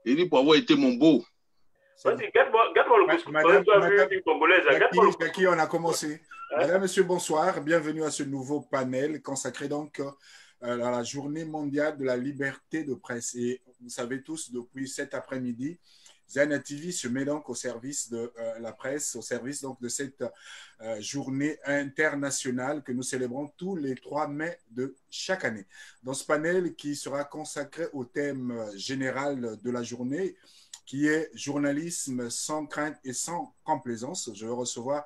Il dit pour avoir été mon beau. Vas-y, garde-moi le couscous. Madame, Une congolaise, garde-moi le couscous. Jackie, on a commencé. Madame, Monsieur, bonsoir. Bienvenue à ce nouveau panel consacré donc à la journée mondiale de la liberté de presse. Et vous savez tous, depuis cet après-midi, Zen TV se met donc au service de la presse, au service donc de cette journée internationale que nous célébrons tous les 3 mai de chaque année. Dans ce panel qui sera consacré au thème général de la journée, qui est journalisme sans crainte et sans complaisance. Je vais recevoir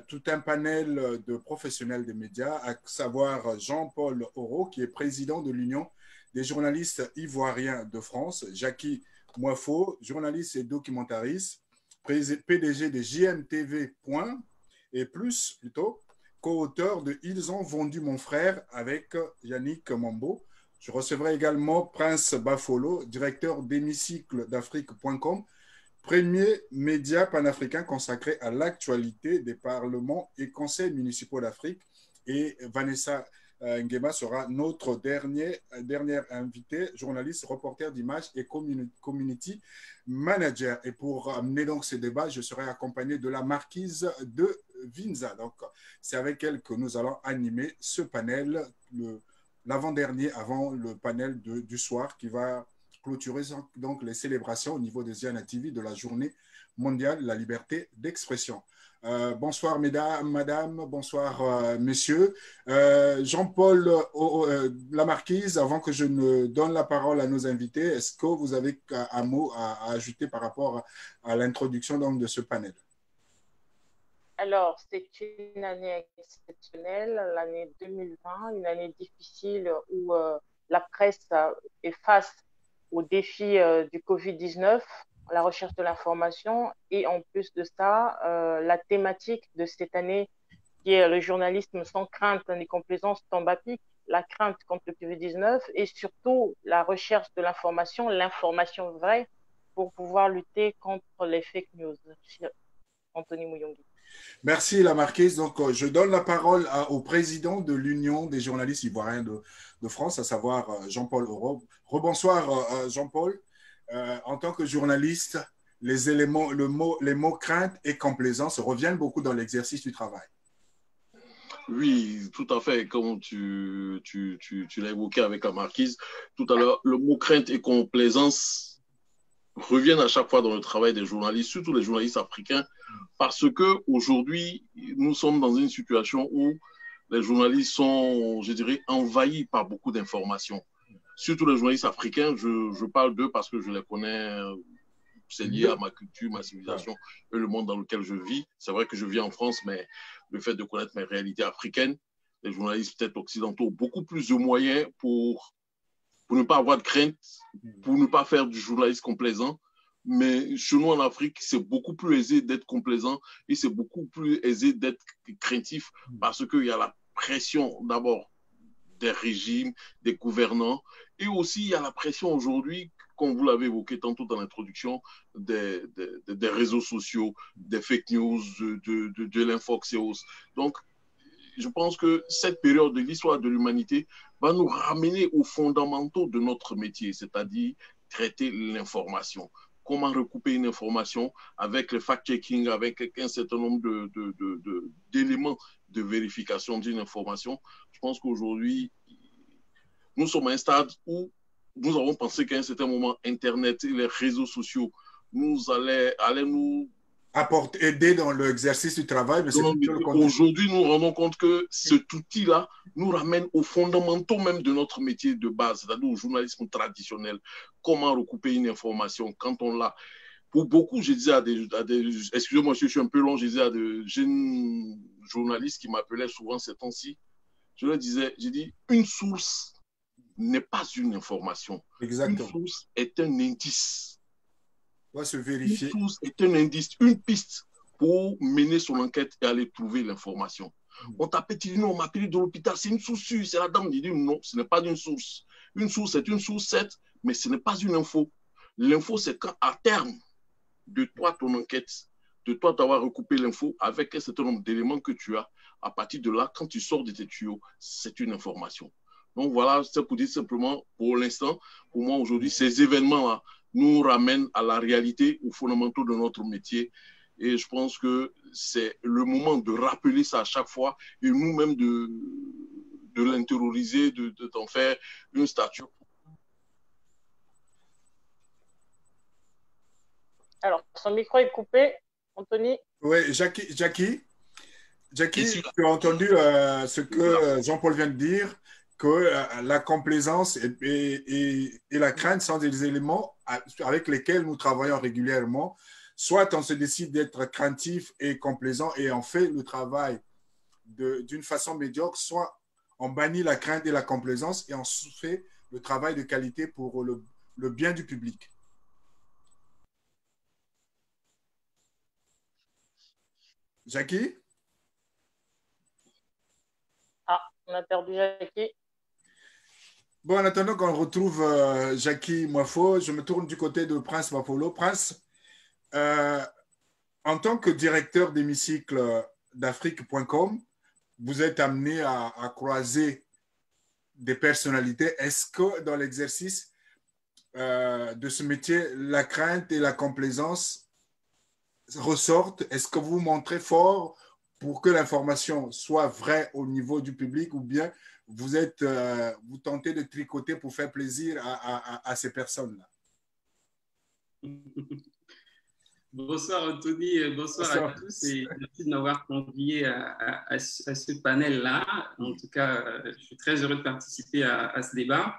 tout un panel de professionnels des médias, à savoir Jean-Paul Oro, qui est président de l'Union des journalistes ivoiriens de France, Jackie Moifo, journaliste et documentariste, PDG de JMTV et plus plutôt, co-auteur de Ils ont vendu mon frère avec Yannick Mambo. Je recevrai également Prince Bafolo, directeur d'hémicycle d'Afrique.com, premier média panafricain consacré à l'actualité des parlements et conseils municipaux d'Afrique. Et Vanessa Nguema sera notre dernière invitée, journaliste, reporter d'images et community manager. Et pour amener donc ce débat, je serai accompagné de la marquise de Vinza. Donc, c'est avec elle que nous allons animer ce panel, l'avant-dernier avant le panel du soir qui va clôturer donc les célébrations au niveau des Ziana TV de la journée mondiale de la liberté d'expression. Bonsoir mesdames, madame, bonsoir messieurs. Jean-Paul la marquise, avant que je ne donne la parole à nos invités, est-ce que vous avez un mot à ajouter par rapport à l'introduction donc de ce panel? Alors, c'est une année exceptionnelle, l'année 2020, une année difficile où la presse est face au défi du Covid-19, la recherche de l'information, et en plus de ça, la thématique de cette année, qui est le journalisme sans crainte ni complaisance, tombe à pic, la crainte contre le Covid-19 et surtout la recherche de l'information vraie pour pouvoir lutter contre les fake news. Anthony Mouyongi. Merci la marquise. Donc, je donne la parole au président de l'Union des journalistes ivoiriens de France, à savoir Jean-Paul Oro. Rebonsoir Jean-Paul. En tant que journaliste, les mots crainte et complaisance reviennent beaucoup dans l'exercice du travail. Oui, tout à fait. Comme tu l'as évoqué avec la marquise tout à l'heure, le mot crainte et complaisance reviennent à chaque fois dans le travail des journalistes, surtout les journalistes africains, parce qu'aujourd'hui, nous sommes dans une situation où les journalistes sont, je dirais, envahis par beaucoup d'informations. Surtout les journalistes africains, je parle d'eux parce que je les connais, c'est lié à ma culture, ma civilisation et le monde dans lequel je vis. C'est vrai que je vis en France, mais le fait de connaître mes réalités africaines, les journalistes peut-être occidentaux ont beaucoup plus de moyens pour ne pas avoir de crainte, pour ne pas faire du journalisme complaisant. Mais chez nous en Afrique, c'est beaucoup plus aisé d'être complaisant et c'est beaucoup plus aisé d'être craintif parce qu'il y a la pression d'abord des régimes, des gouvernants et aussi il y a la pression aujourd'hui, comme vous l'avez évoqué tantôt dans l'introduction, des réseaux sociaux, des fake news, de l'infoxéos. Donc, je pense que cette période de l'histoire de l'humanité va nous ramener aux fondamentaux de notre métier, c'est-à-dire traiter l'information. Comment recouper une information avec le fact-checking, avec un certain nombre d'éléments de vérification d'une information. Je pense qu'aujourd'hui, nous sommes à un stade où nous avons pensé qu'à un certain moment, Internet et les réseaux sociaux allaient nous aider dans l'exercice du travail. Aujourd'hui, nous nous rendons compte que cet outil-là nous ramène aux fondamentaux même de notre métier de base, c'est-à-dire au journalisme traditionnel. Comment recouper une information quand on l'a. Pour beaucoup, je disais excusez-moi, je suis un peu long, je disais à des jeunes journalistes qui m'appelaient souvent ces temps-ci, je leur disais, j'ai dit, une source n'est pas une information. Exactement. Une source est un indice. Doit se vérifier. Une source est un indice, une piste pour mener son enquête et aller trouver l'information. On t'appelle, tu dis non, on m'a appelé de l'hôpital, c'est une source sûre, c'est la dame. Il dit non, ce n'est pas une source. Une source est une source, certes, mais ce n'est pas une info. L'info, c'est quand, à terme de toi, ton enquête, de toi, d'avoir recoupé l'info avec un certain nombre d'éléments que tu as, à partir de là, quand tu sors de tes tuyaux, c'est une information. Donc voilà, c'est pour dire simplement, pour l'instant, pour moi aujourd'hui, ces événements-là nous ramène à la réalité, aux fondamentaux de notre métier. Et je pense que c'est le moment de rappeler ça à chaque fois et nous-mêmes de l'intérioriser, d'en faire une statue. Alors, son micro est coupé, Anthony. Oui, Jackie, tu as entendu ce que Jean-Paul vient de dire, que la complaisance et la crainte sont des éléments avec lesquels nous travaillons régulièrement. Soit on se décide d'être craintif et complaisant et on fait le travail d'une façon médiocre, soit on bannit la crainte et la complaisance et on fait le travail de qualité pour le bien du public. Jackie? Ah, on a perdu Jackie. Bon, en attendant qu'on retrouve Jackie Mwafo, je me tourne du côté de Prince Mapolo. Prince, en tant que directeur d'hémicycle d'Afrique.com, vous êtes amené à croiser des personnalités. Est-ce que dans l'exercice de ce métier, la crainte et la complaisance ressortent? Est-ce que vous montrez fort pour que l'information soit vraie au niveau du public ou bien vous tentez de tricoter pour faire plaisir à ces personnes-là? Bonsoir Anthony, bonsoir à tous et merci de m'avoir convié à ce panel-là. En tout cas, je suis très heureux de participer à ce débat.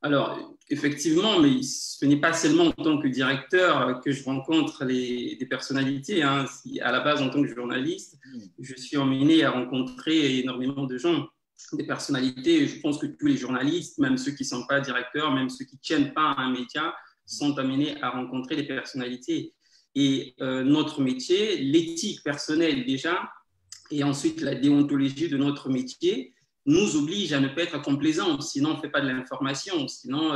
Alors, effectivement, mais ce n'est pas seulement en tant que directeur que je rencontre des personnalités. Hein. À la base, en tant que journaliste, je suis emmené à rencontrer énormément de gens, des personnalités. Je pense que tous les journalistes, même ceux qui ne sont pas directeurs, même ceux qui ne tiennent pas à un média, sont amenés à rencontrer des personnalités. Et notre métier, l'éthique personnelle déjà, et ensuite la déontologie de notre métier, nous oblige à ne pas être complaisants, sinon on ne fait pas de l'information, sinon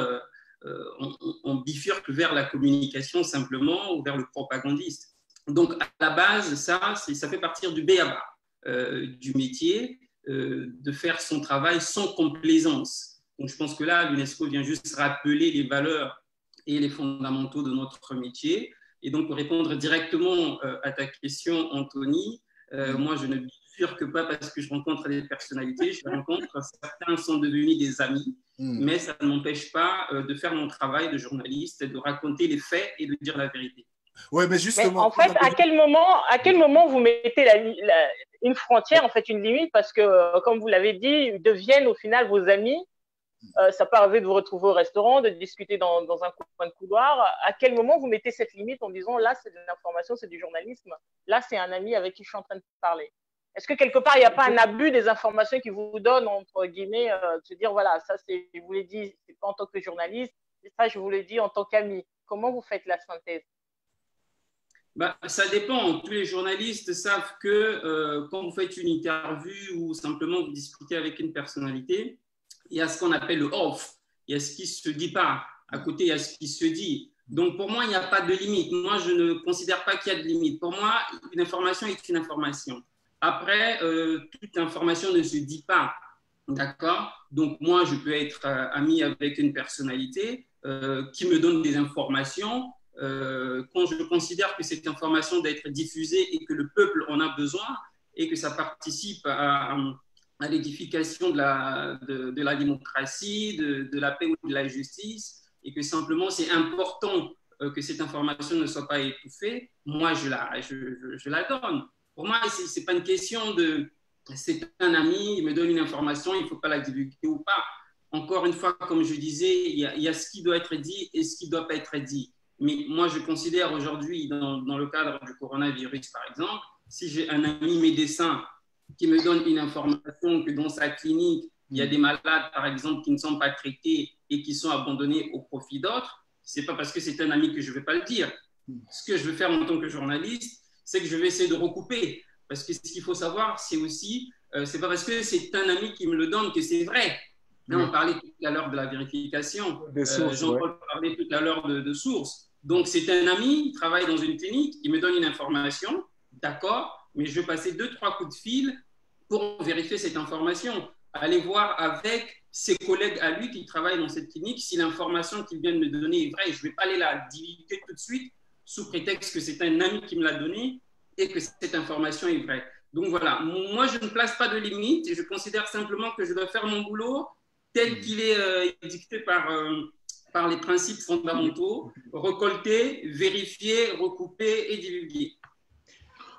on bifurque vers la communication simplement ou vers le propagandiste. Donc à la base, ça fait partir du b.a.-ba du métier, de faire son travail sans complaisance. Donc je pense que là, l'UNESCO vient juste rappeler les valeurs et les fondamentaux de notre métier. Et donc pour répondre directement à ta question, Anthony, moi je ne bifurque pas parce que je rencontre des personnalités, je rencontre, certains sont devenus des amis, mais ça ne m'empêche pas de faire mon travail de journaliste, de raconter les faits et de dire la vérité. Ouais, mais justement. Mais en fait, à quel moment vous mettez une frontière, en fait, une limite, parce que, comme vous l'avez dit, ils deviennent au final vos amis. Ça peut arriver de vous retrouver au restaurant, de discuter dans un coin de couloir. À quel moment vous mettez cette limite en disant là, c'est de l'information, c'est du journalisme, là, c'est un ami avec qui je suis en train de parler? Est-ce que quelque part, il n'y a pas un abus des informations qui vous donnent, entre guillemets, de se dire voilà, ça, je vous l'ai dit, c'est pas en tant que journaliste, ça, je vous l'ai dit en tant qu'ami. Comment vous faites la synthèse? Ça dépend. Tous les journalistes savent que quand vous faites une interview ou simplement vous discutez avec une personnalité, il y a ce qu'on appelle le off. Il y a ce qui ne se dit pas. À côté, il y a ce qui se dit. Donc, pour moi, il n'y a pas de limite. Moi, je ne considère pas qu'il y a de limite. Pour moi, une information est une information. Après, toute information ne se dit pas. D'accord? Donc, moi, je peux être ami avec une personnalité qui me donne des informations. Quand je considère que cette information doit être diffusée et que le peuple en a besoin et que ça participe à l'édification de la démocratie, de la paix ou de la justice, et que simplement c'est important que cette information ne soit pas étouffée, moi je la donne. Pour moi, ce n'est pas une question de c'est un ami, il me donne une information, il ne faut pas la divulguer ou pas. Encore une fois, comme je disais, il y a ce qui doit être dit et ce qui ne doit pas être dit. Mais moi, je considère aujourd'hui, dans le cadre du coronavirus, par exemple, si j'ai un ami médecin qui me donne une information que dans sa clinique, il y a des malades, par exemple, qui ne sont pas traités et qui sont abandonnés au profit d'autres, ce n'est pas parce que c'est un ami que je ne vais pas le dire. Ce que je vais faire en tant que journaliste, c'est que je vais essayer de recouper. Parce que ce qu'il faut savoir, c'est aussi, ce n'est pas parce que c'est un ami qui me le donne que c'est vrai. Là, on parlait tout à l'heure de la vérification. Jean-Paul parlait tout à l'heure de sources. Donc, c'est un ami, il travaille dans une clinique, il me donne une information, d'accord, mais je vais passer 2-3 coups de fil pour vérifier cette information. aller voir avec ses collègues à lui qui travaillent dans cette clinique si l'information qu'il vient de me donner est vraie. Je ne vais pas aller la divulguer tout de suite sous prétexte que c'est un ami qui me l'a donné et que cette information est vraie. Donc voilà, moi je ne place pas de limite et je considère simplement que je dois faire mon boulot tel qu'il est dicté par les principes fondamentaux, récolter, vérifier, recouper et divulguer.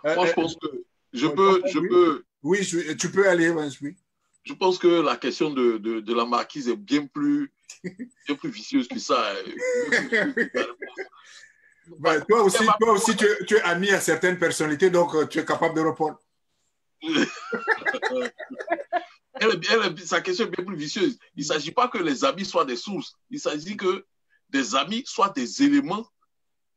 Moi, je pense que je peux. Oui, tu peux aller, oui. Je pense que la question de la marquise est bien plus vicieuse que ça. Ben, toi aussi tu es ami à certaines personnalités, donc tu es capable de répondre. Sa question est bien plus vicieuse. Il ne s'agit pas que les amis soient des sources. Il s'agit que des amis soient des éléments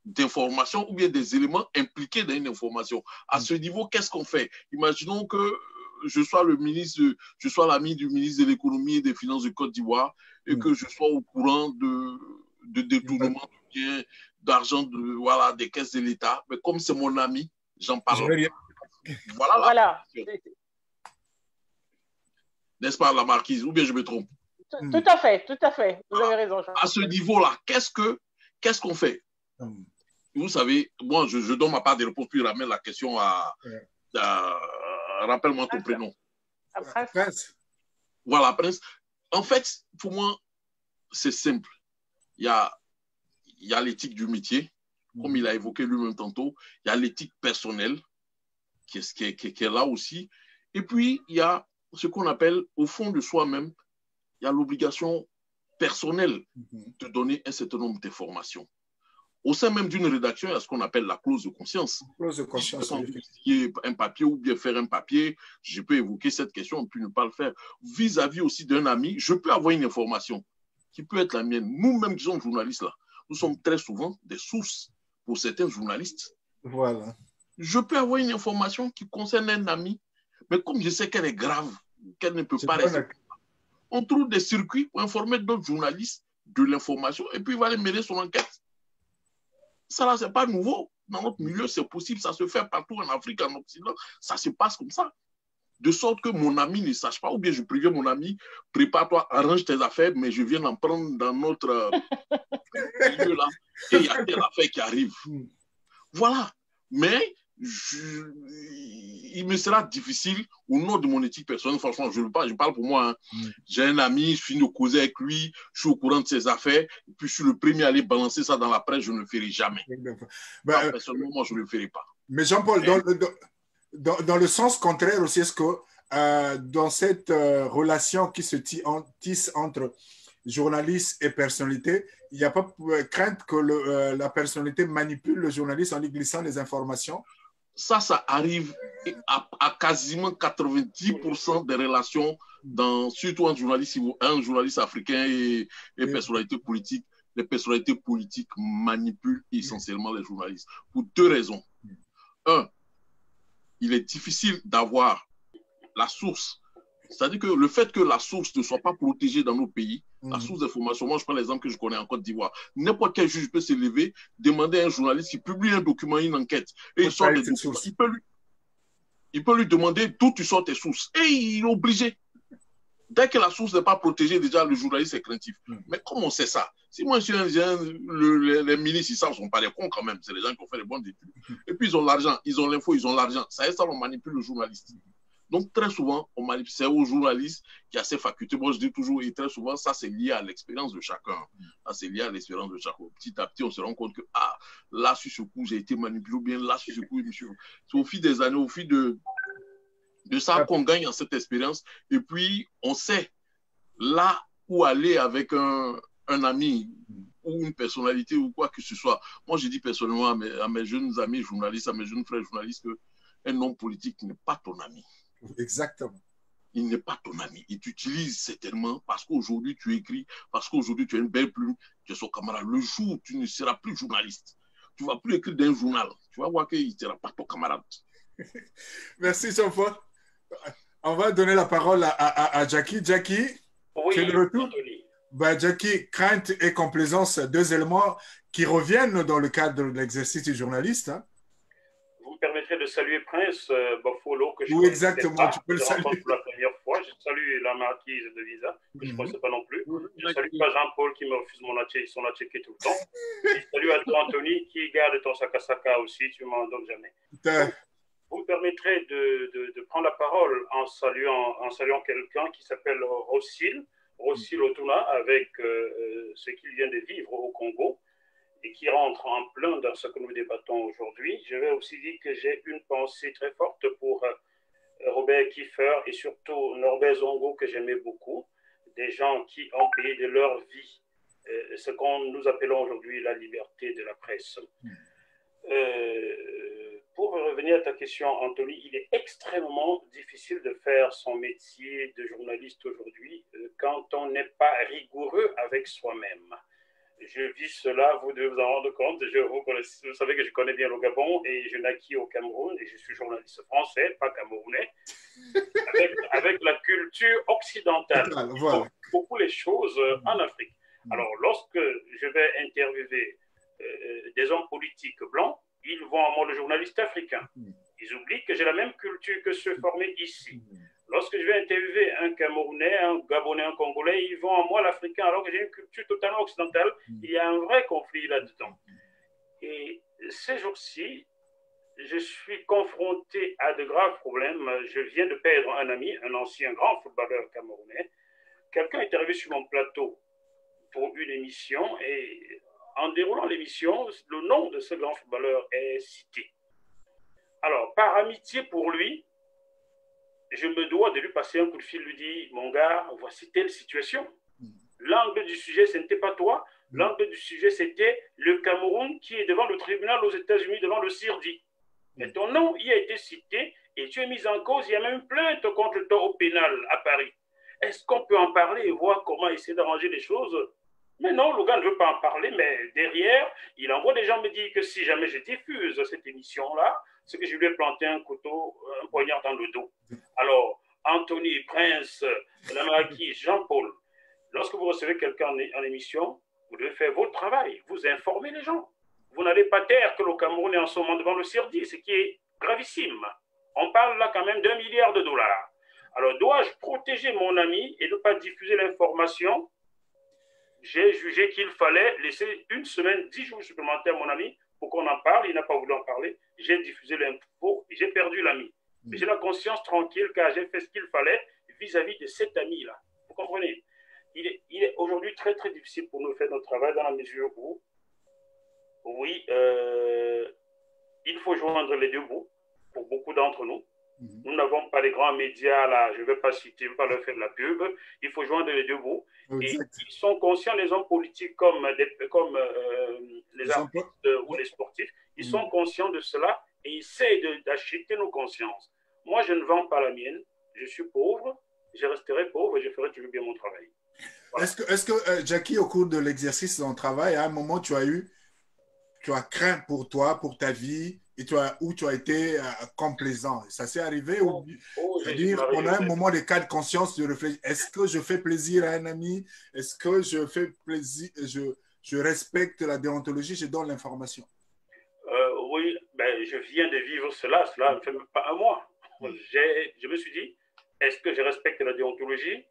d'information ou bien des éléments impliqués dans une information. À ce niveau, qu'est-ce qu'on fait? Imaginons que je sois l'ami du ministre de l'économie et des finances de Côte d'Ivoire et que je sois au courant de détournement de biens, d'argent des caisses de l'État. Mais comme c'est mon ami, j'en parle. Voilà. N'est-ce pas, la marquise? Ou bien je me trompe? Tout à fait. Vous avez raison. À ce niveau-là, qu'est-ce qu'on fait? Vous savez, moi, je donne ma part de réponse, puis je ramène la question rappelle-moi ton prénom. Prince. Voilà, Prince. En fait, pour moi, c'est simple. Il y a l'éthique du métier, comme il a évoqué lui-même tantôt. Il y a l'éthique personnelle, qui est là aussi. Et puis, il y a ce qu'on appelle, au fond de soi-même, il y a l'obligation personnelle de donner un certain nombre d'informations. Au sein même d'une rédaction, il y a ce qu'on appelle la clause de conscience. Clause de conscience. Quand vous signez un papier ou bien faire un papier, je peux évoquer cette question et puis ne pas le faire. Vis-à-vis aussi d'un ami, je peux avoir une information qui peut être la mienne. Nous-mêmes qui sommes journalistes là, nous sommes très souvent des sources pour certains journalistes. Voilà. Je peux avoir une information qui concerne un ami, mais comme je sais qu'elle est grave, qu'elle ne peut pas rester, on trouve des circuits pour informer d'autres journalistes de l'information et puis il va aller mener son enquête. Ça là, ce n'est pas nouveau. Dans notre milieu, c'est possible, ça se fait partout en Afrique, en Occident, ça se passe comme ça. De sorte que mon ami ne sache pas, ou bien je préviens mon ami, prépare-toi, arrange tes affaires, mais je viens d'en prendre dans notre milieu là, et il y a telle affaire qui arrive. Voilà. Mais il me sera difficile, au nom de mon éthique personnelle, franchement, je parle pour moi. J'ai un ami, je finis de causer avec lui, je suis au courant de ses affaires, et puis je suis le premier à aller balancer ça dans la presse, je ne le ferai jamais. Personnellement, moi, je ne le ferai pas. Mais Jean-Paul, dans le sens contraire aussi, est-ce que dans cette relation qui se tisse entre journaliste et personnalité, il n'y a pas crainte que la personnalité manipule le journaliste en lui glissant des informations? Ça arrive à quasiment 90% des relations, surtout un journaliste africain et personnalité politique. Les personnalités politiques manipulent essentiellement les journalistes pour deux raisons. Un, il est difficile d'avoir la source. C'est-à-dire que le fait que la source ne soit pas protégée dans nos pays, la source d'information, moi je prends l'exemple que je connais en Côte d'Ivoire, n'importe quel juge peut se lever, demander à un journaliste qui publie un document, une enquête, et il sort des documents. Il peut lui demander d'où tu sors tes sources. Et il est obligé. Dès que la source n'est pas protégée, déjà le journaliste est craintif. Mais comment on sait ça? Si moi je suis les milices, ils ne sont pas des cons quand même, c'est les gens qui ont fait les bonnes études. Et puis ils ont l'argent, ils ont l'info, ils ont l'argent. Ça y est, ça, on manipule le journaliste. Donc, très souvent, c'est au journaliste qui a ses facultés. Moi, je dis toujours, et très souvent, ça, c'est lié à l'expérience de chacun. Ça, c'est lié à l'expérience de chacun. Petit à petit, on se rend compte que, là, sur ce coup, j'ai été manipulé, ou bien là, sur ce coup, monsieur. C'est au fil des années, au fil de ça qu'on gagne en cette expérience. Et puis, on sait là où aller avec un ami ou une personnalité ou quoi que ce soit. Moi, je dis personnellement à mes jeunes amis journalistes, à mes jeunes frères journalistes, qu'un homme politique n'est pas ton ami. Exactement. Il n'est pas ton ami. Il t'utilise certainement parce qu'aujourd'hui tu écris, parce qu'aujourd'hui tu as une belle plume, tu es son camarade. Le jour où tu ne seras plus journaliste, tu ne vas plus écrire dans un journal, tu vas voir qu'il ne sera pas ton camarade. Merci Jean-Paul. On va donner la parole à Jackie. Jackie, oui, tu es de retour? Jackie, crainte et complaisance, deux éléments qui reviennent dans le cadre de l'exercice du journaliste. Hein? permettrez de saluer Prince Bafolo, que je Oui, connais exactement, pas. tu peux le Je rencontre saluer. pour la première fois. Je salue la marquise de Visa, que je ne connaissais pas non plus. Je ne salue pas Jean-Paul qui me refuse son attiqué tout le temps. Et salut à toi, Anthony, qui garde ton sakasaka aussi, tu ne m'en donnes jamais. Donc, vous me permettrez de prendre la parole en saluant quelqu'un qui s'appelle Rossil Otuna, avec ce qu'il vient de vivre au Congo et qui rentre en plein dans ce que nous débattons aujourd'hui. Je vais aussi dire que j'ai une pensée très forte pour Robert Kiefer et surtout Norbert Zongo, que j'aimais beaucoup, des gens qui ont payé de leur vie ce qu'on nous appelons aujourd'hui la liberté de la presse. Pour revenir à ta question, Anthony, il est extrêmement difficile de faire son métier de journaliste aujourd'hui quand on n'est pas rigoureux avec soi-même. Je vis cela, vous devez vous en rendre compte. Vous savez que je connais bien le Gabon et je naquis au Cameroun et je suis journaliste français, pas camerounais, avec la culture occidentale. Voilà. Beaucoup les choses en Afrique. Alors, lorsque je vais interviewer des hommes politiques blancs, ils vont à moi le journaliste africain. Ils oublient que j'ai la même culture que ceux formés ici. Lorsque je vais interviewer un Camerounais, un Gabonais, un Congolais, ils vont à moi l'Africain, alors que j'ai une culture totalement occidentale. Il y a un vrai conflit là-dedans. Et ces jours-ci, je suis confronté à de graves problèmes. Je viens de perdre un ami, un ancien grand footballeur camerounais. Quelqu'un est arrivé sur mon plateau pour une émission et en déroulant l'émission, le nom de ce grand footballeur est cité. Alors, par amitié pour lui, je me dois de lui passer un coup de fil, lui dire, mon gars, voici telle situation. L'angle du sujet, ce n'était pas toi. L'angle du sujet, c'était le Cameroun qui est devant le tribunal aux États-Unis, devant le CIRDI. Mais ton nom y a été cité et tu es mis en cause. Il y a même plainte contre toi au pénal à Paris. Est-ce qu'on peut en parler et voir comment essayer d'arranger les choses? Mais non, le gars ne veut pas en parler, mais derrière, il envoie des gens me dire que si jamais je diffuse cette émission-là, c'est que je lui ai planté un couteau, un poignard dans le dos. Alors, Anthony, Prince, la marquise, Jean-Paul, lorsque vous recevez quelqu'un en émission, vous devez faire votre travail, vous informez les gens. Vous n'allez pas taire que le Cameroun est en ce moment devant le CIRDI, ce qui est gravissime. On parle là quand même d'1 milliard de dollars. Alors, dois-je protéger mon ami et ne pas diffuser l'information? J'ai jugé qu'il fallait laisser 1 semaine, 10 jours supplémentaires à mon ami pour qu'on en parle. Il n'a pas voulu en parler. J'ai diffusé l'info et j'ai perdu l'ami. Mais j'ai la conscience tranquille car j'ai fait ce qu'il fallait vis-à-vis de cet ami-là. Vous comprenez? Il est aujourd'hui très, très difficile pour nous de faire notre travail dans la mesure où, oui, il faut joindre les deux bouts pour beaucoup d'entre nous. Nous n'avons pas les grands médias là, je ne vais pas citer, je ne vais pas leur faire de la pub. Il faut joindre les deux bouts. Exact. Et ils sont conscients, les hommes politiques comme les artistes ou les sportifs, ils sont conscients de cela et essayent d'acheter nos consciences. Moi, je ne vends pas la mienne. Je suis pauvre, je resterai pauvre et je ferai toujours bien mon travail. Voilà. Est-ce que Jackie, au cours de l'exercice de ton travail, à un moment, tu as craint pour toi, pour ta vie, et tu as été complaisant? Ça s'est arrivé? C'est-à-dire, on a un moment de cas de conscience de réfléchir. Est-ce que je fais plaisir à un ami? Est-ce que je fais plaisir, je respecte la déontologie, je donne l'information? Oui, ben, je viens de vivre cela ne fait même pas un mois. Je me suis dit, est-ce que je respecte la déontologie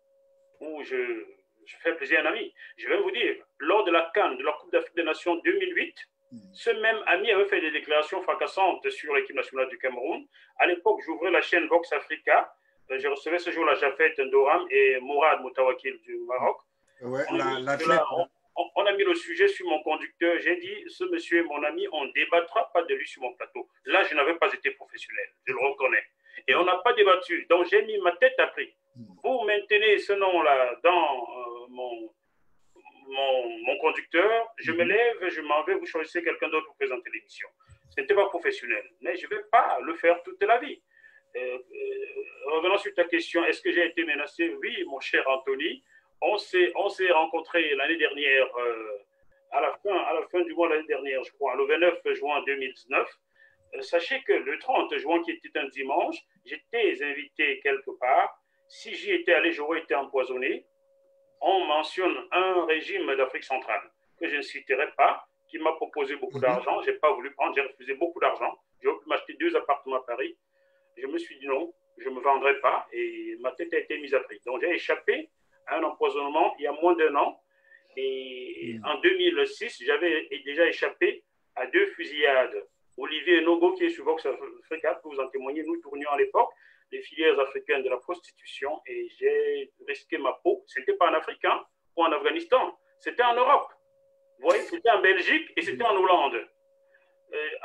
ou je fais plaisir à un ami? Je vais vous dire, lors de la CAN, de la Coupe d'Afrique des Nations 2008, ce même ami avait fait des déclarations fracassantes sur l'équipe nationale du Cameroun. À l'époque, j'ouvrais la chaîne Vox Africa. Je recevais ce jour-là Jafet Ndoram et Mourad Moutawakil du Maroc. Ouais, on a mis le sujet sur mon conducteur. J'ai dit, ce monsieur est mon ami, on ne débattra pas de lui sur mon plateau. Là, je n'avais pas été professionnel, je le reconnais. Et on n'a pas débattu. Donc, j'ai mis ma tête à prix. Vous maintenez ce nom-là dans mon conducteur, je me lève, je m'en vais, vous choisissez quelqu'un d'autre pour présenter l'émission. Ce n'était pas professionnel, mais je ne vais pas le faire toute la vie. Revenons sur ta question, est-ce que j'ai été menacé? Oui, mon cher Anthony, on s'est rencontrés l'année dernière, à la fin du mois l'année dernière, je crois, le 29 juin 2019. Sachez que le 30 juin, qui était un dimanche, j'étais invité quelque part. Si j'y étais allé, j'aurais été empoisonné. On mentionne un régime d'Afrique centrale que je ne citerai pas, qui m'a proposé beaucoup d'argent. Je n'ai pas voulu prendre, j'ai refusé beaucoup d'argent J'ai pu m'acheter 2 appartements à Paris. Je me suis dit non, je ne me vendrai pas et ma tête a été mise à prix. Donc j'ai échappé à un empoisonnement il y a moins d'1 an. Et en 2006, j'avais déjà échappé à 2 fusillades. Olivier Nogo, qui est sur Vox Africa, pour vous en témoigner, nous tournions à l'époque les filières africaines de la prostitution et j'ai risqué ma peau. Ce n'était pas en Afrique ou en Afghanistan, c'était en Europe. Vous voyez, c'était en Belgique et c'était en Hollande.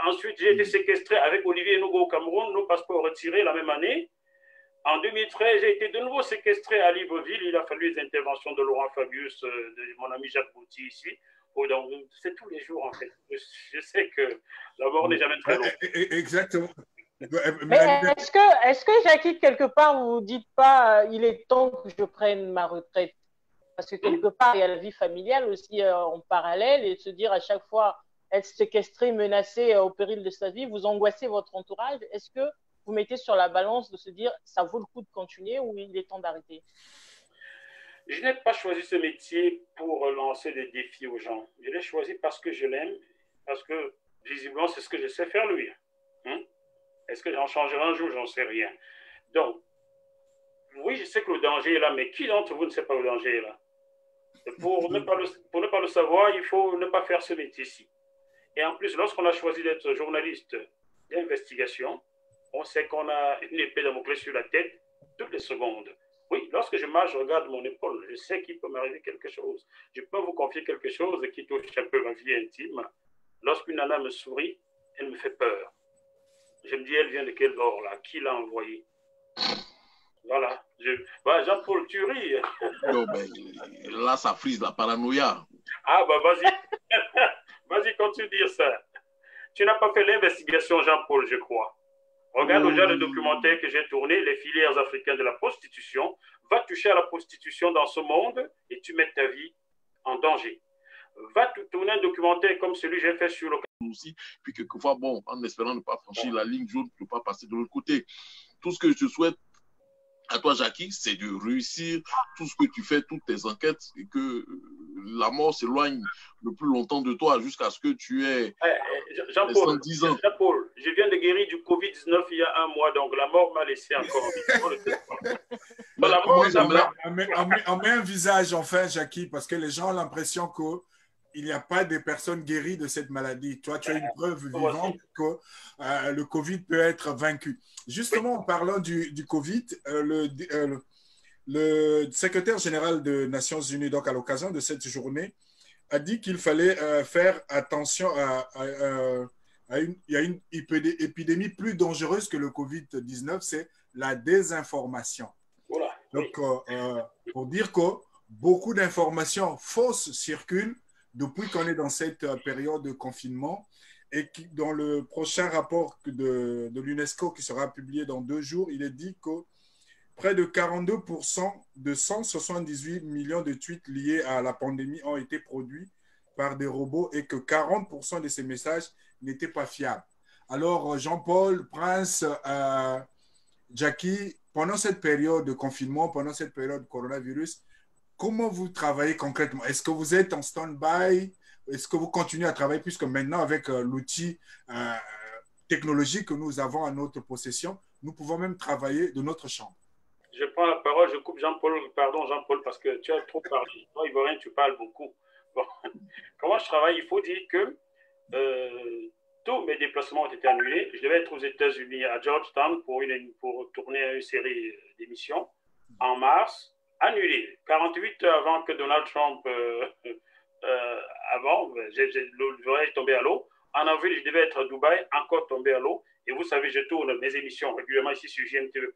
Ensuite, j'ai été séquestré avec Olivier Nogo au Cameroun, nos passeports retirés la même année. En 2013, j'ai été de nouveau séquestré à Libreville. Il a fallu les interventions de Laurent Fabius, de mon ami Jacques Bouty ici. Donc, c'est tous les jours, en fait. Je sais que la mort n'est jamais très longue. Exactement. Mais est-ce que Jackie, quelque part, vous ne dites pas il est temps que je prenne ma retraite? Parce que quelque part, il y a la vie familiale aussi en parallèle et se dire à chaque fois être séquestré, menacé au péril de sa vie, vous angoissez votre entourage. Est-ce que vous mettez sur la balance de se dire ça vaut le coup de continuer ou il est temps d'arrêter? Je n'ai pas choisi ce métier pour lancer des défis aux gens. Je l'ai choisi parce que je l'aime, parce que visiblement c'est ce que je sais faire lui. Est-ce que j'en changerai un jour? J'en sais rien. Donc, oui, je sais que le danger est là, mais qui d'entre vous ne sait pas le danger est là? Pour ne pas le savoir, il faut ne pas faire ce métier-ci. Et en plus, lorsqu'on a choisi d'être journaliste d'investigation, on sait qu'on a une épée de Damoclès sur la tête toutes les secondes. Oui, lorsque je marche, je regarde mon épaule, je sais qu'il peut m'arriver quelque chose. Je peux vous confier quelque chose qui touche un peu ma vie intime. Lorsqu'une nana me sourit, elle me fait peur. Je me dis, elle vient de quel bord là? Qui l'a envoyée? Voilà. Jean-Paul, tu ris. Non, ben, là, ça frise la paranoïa. Ah, bah vas-y. Vas-y, continue de dire ça. Tu n'as pas fait l'investigation, Jean-Paul, je crois. Regarde déjà le documentaire que j'ai tourné, les filières africaines de la prostitution. Va toucher à la prostitution dans ce monde et tu mets ta vie en danger. Va tourner un documentaire comme celui que j'ai fait sur le aussi, puis quelquefois, bon, en espérant ne pas franchir la ligne jaune, ne pas passer de l'autre côté. Tout ce que je souhaite à toi, Jackie, c'est de réussir tout ce que tu fais, toutes tes enquêtes, et que la mort s'éloigne le plus longtemps de toi jusqu'à ce que tu aies 110 ans. Jean-Paul, je viens de guérir du Covid-19 il y a 1 mois, donc la mort m'a laissé encore. On met un visage, enfin, Jackie, parce que les gens ont l'impression qu'il n'y a pas de personnes guéries de cette maladie. Toi, tu as une preuve vivante que le Covid peut être vaincu. Justement, en parlant du Covid, le secrétaire général des Nations Unies, donc à l'occasion de cette journée, a dit qu'il fallait faire attention il y a une épidémie plus dangereuse que le Covid-19, c'est la désinformation. Voilà. Donc, pour dire que beaucoup d'informations fausses circulent depuis qu'on est dans cette période de confinement et dans le prochain rapport de l'UNESCO qui sera publié dans 2 jours, il est dit que près de 42% de 178 millions de tweets liés à la pandémie ont été produits par des robots et que 40% de ces messages n'étaient pas fiables. Alors, Jean-Paul, Prince, Jackie, pendant cette période de confinement, pendant cette période de coronavirus, comment vous travaillez concrètement? Est-ce que vous êtes en stand-by? Est-ce que vous continuez à travailler puisque maintenant, avec l'outil technologique que nous avons à notre possession, nous pouvons même travailler de notre chambre? Je prends la parole, je coupe Jean-Paul. Pardon, Jean-Paul, parce que tu as trop parlé. Toi, Ivoirien, tu parles beaucoup. Bon. Comment je travaille? Il faut dire que tous mes déplacements ont été annulés. Je devais être aux États-Unis, à Georgetown, pour tourner une série d'émissions en mars. Annulé. 48 heures avant que Donald Trump, le voyage est tombé à l'eau. En avril, je devais être à Dubaï, encore tombé à l'eau. Et vous savez, je tourne mes émissions régulièrement ici sur GMTV+.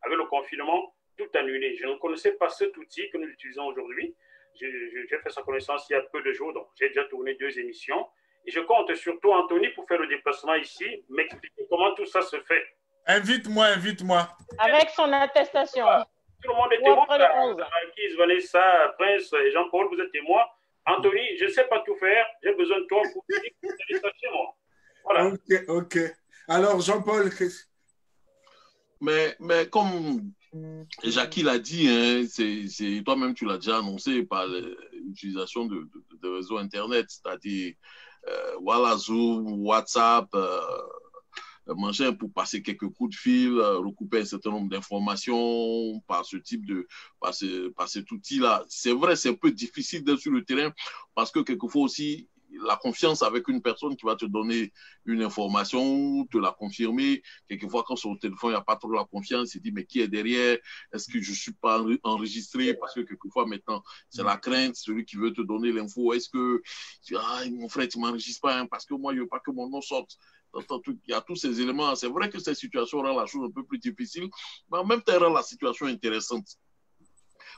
Avec le confinement, tout annulé. Je ne connaissais pas cet outil que nous utilisons aujourd'hui. J'ai fait sa connaissance il y a peu de jours, donc j'ai déjà tourné 2 émissions. Et je compte sur toi, Anthony, pour faire le déplacement ici, m'expliquer comment tout ça se fait. Invite-moi. Avec son attestation. Tout le monde est témoin. Marquise, Vanessa, Prince et Jean-Paul, vous êtes témoins. Anthony, je ne sais pas tout faire. J'ai besoin de toi pour aller ça chez moi. Voilà. Ok. Alors, Jean-Paul. Mais comme Jackie l'a dit, hein, toi-même tu l'as déjà annoncé par l'utilisation de réseaux Internet, c'est-à-dire voilà, Zoom, WhatsApp, machin, pour passer quelques coups de fil, recouper un certain nombre d'informations par ce type de, par cet outil-là. C'est vrai, c'est un peu difficile d'être sur le terrain parce que quelquefois aussi, la confiance avec une personne qui va te donner une information, te la confirmer. Quelquefois, quand sur le téléphone, il n'y a pas trop la confiance, il dit, mais qui est derrière? Est-ce que je ne suis pas enregistré? Parce que quelquefois, maintenant, c'est la crainte, celui qui veut te donner l'info. Est-ce que, mon frère, tu ne m'enregistres pas, hein, parce que moi, je ne veux pas que mon nom sorte. Il y a tous ces éléments. C'est vrai que cette situation rend la chose un peu plus difficile, mais en même temps, elle rend la situation intéressante.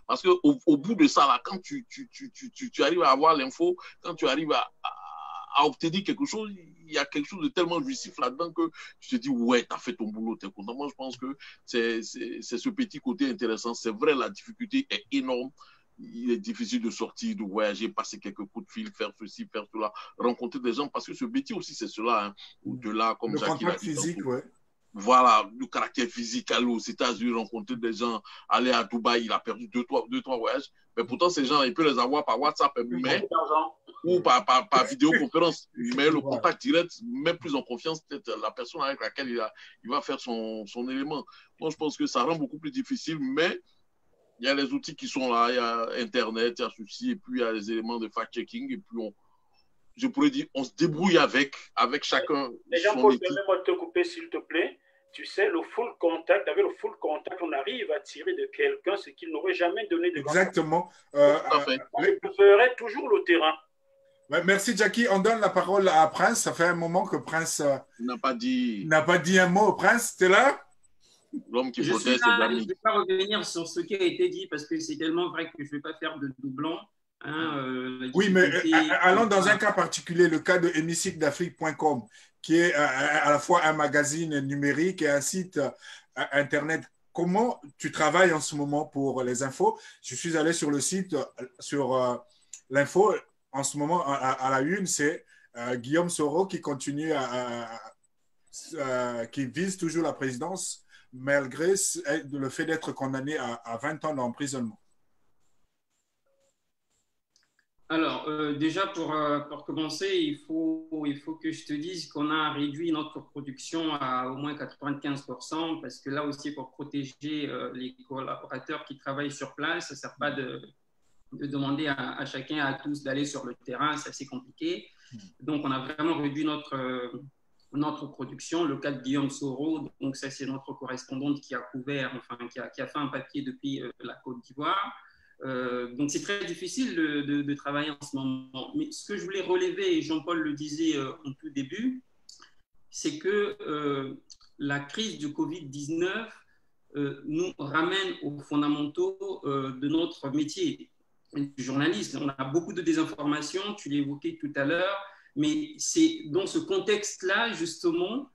Parce qu'au bout de ça, là, quand tu arrives à avoir l'info, quand tu arrives à obtenir quelque chose, il y a quelque chose de tellement jouissif là-dedans que tu te dis, ouais, tu as fait ton boulot, tu es content. Moi, je pense que c'est ce petit côté intéressant. C'est vrai, la difficulté est énorme. Il est difficile de sortir, de voyager, passer quelques coups de fil, faire ceci, faire cela, rencontrer des gens, parce que ce métier aussi, c'est cela. Hein. Au-delà, comme Jacques l'a dit. Physique, ouais. Voilà, le caractère physique, aller aux États-Unis, rencontrer des gens, aller à Dubaï, il a perdu deux, trois voyages. Mais pourtant, ces gens, il peut les avoir par WhatsApp, mais, ou par vidéoconférence. Mais le contact direct met plus en confiance peut-être la personne avec laquelle il va faire son élément. Moi, je pense que ça rend beaucoup plus difficile, mais il y a les outils qui sont là, il y a Internet, il y a ceci, et puis il y a les éléments de fact-checking, et puis je pourrais dire, on se débrouille avec chacun. Les gens, Paul, permets-moi de te couper, s'il te plaît. Tu sais, le full contact, avec le full contact, on arrive à tirer de quelqu'un ce qu'il n'aurait jamais donné de Exactement. Je préférerais toujours le terrain. Ouais, merci, Jackie. On donne la parole à Prince. Ça fait un moment que Prince n'a pas dit un mot. Prince, tu es là? L'homme qui protège ses amis. Je ne vais pas revenir sur ce qui a été dit parce que c'est tellement vrai que je ne vais pas faire de doublon. Hein, oui, mais allons dans un cas particulier, le cas de hémicycledafrique.com, qui est à la fois un magazine numérique et un site internet. Comment tu travailles en ce moment pour les infos? Je suis allé sur le site, sur l'info. En ce moment, à la une, c'est Guillaume Soro qui continue qui vise toujours la présidence malgré le fait d'être condamné à 20 ans d'emprisonnement. Alors, déjà, pour commencer, il faut que je te dise qu'on a réduit notre production à au moins 95%, parce que là aussi, pour protéger les collaborateurs qui travaillent sur place, ça ne sert pas de demander à chacun, à tous, d'aller sur le terrain, c'est assez compliqué. Donc, on a vraiment réduit notre production. Le cas de Guillaume Soro, donc ça, c'est notre correspondante qui a couvert, enfin, qui a fait un papier depuis la Côte d'Ivoire. Donc, c'est très difficile de travailler en ce moment. Mais ce que je voulais relever, et Jean-Paul le disait en tout début, c'est que la crise du Covid-19 nous ramène aux fondamentaux de notre métier du journaliste. On a beaucoup de désinformation, tu l'évoquais tout à l'heure, mais c'est dans ce contexte-là, justement,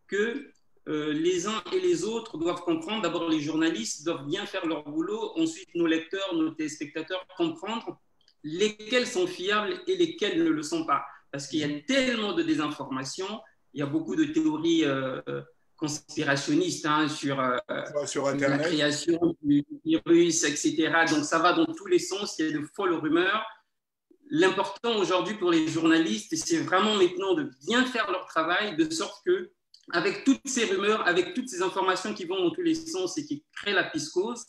que les uns et les autres doivent comprendre. D'abord, les journalistes doivent bien faire leur boulot. Ensuite, nos lecteurs, nos téléspectateurs, comprendre lesquels sont fiables et lesquels ne le sont pas. Parce qu'il y a tellement de désinformation, il y a beaucoup de théories conspirationnistes sur la création du virus, etc. Donc, ça va dans tous les sens. Il y a de folles rumeurs. L'important aujourd'hui pour les journalistes, c'est vraiment maintenant de bien faire leur travail, de sorte que avec toutes ces rumeurs, avec toutes ces informations qui vont dans tous les sens et qui créent la psychose,